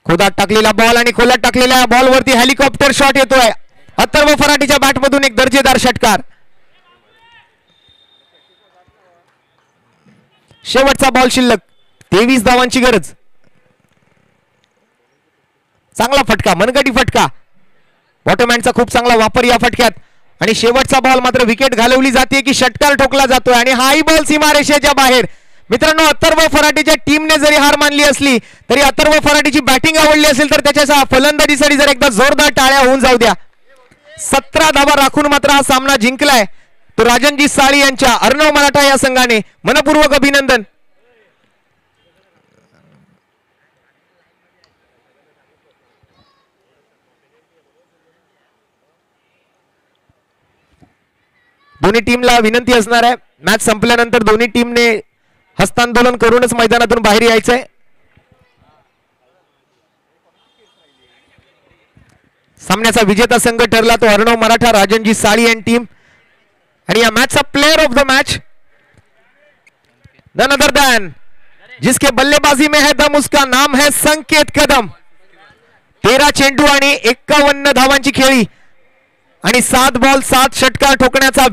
खोदात टाकलेला बॉल आणि खोलात टाकलेल्या बॉल वरती हेलिकॉप्टर शॉट येतोय. अथर्व फराटीच्या बॅटमधून एक दर्जेदार षटकार. शेवटचा बॉल शिल्लक. 23 धावांची गरज. चांगला फटका, मनगटी फटका. बॉटमहँडचा खूप चांगला वापर या फटक्यात. आणि शेवटचा बॉल मात्र विकेट घालवली जाते की षटकार ठोकला जातोय आणि हाही बॉल सीमारेषेच्या बाहेर. मित्रांनो, अथर्व फराटीच्या टीमने जरी हार मानली असली तरी अथर्व फराटीची बॅटिंग आवडली असेल तर त्याच्या फलंदाजीसाठी जर एकदा जोरदार टाळ्या होऊन जाऊ द्या. 17 धावा राखून मात्र हा सामना जिंकलाय तो राजनजी साळी यांच्या अर्णव मराठा या संघाने. मनपूर्वक अभिनंदन. दोन्ही टीमला विनंती असणार आहे, मॅच संपल्यानंतर दोन्ही टीमने हस्तांदोलन करूनच मैदानातून बाहेर यायचंय. सामन्याचा विजेता संघ ठरला तो अर्णव मराठा राजनजी साळी यांची टीम. आणि या मॅचचा player of the match none other than जिसके बल्लेबाजी में है दम उसका नाम है संकेत कदम. 13 चेंडू आणि 51 धावांची खेळी आणि 7 बॉल 7 षटकार ठोकण्याचा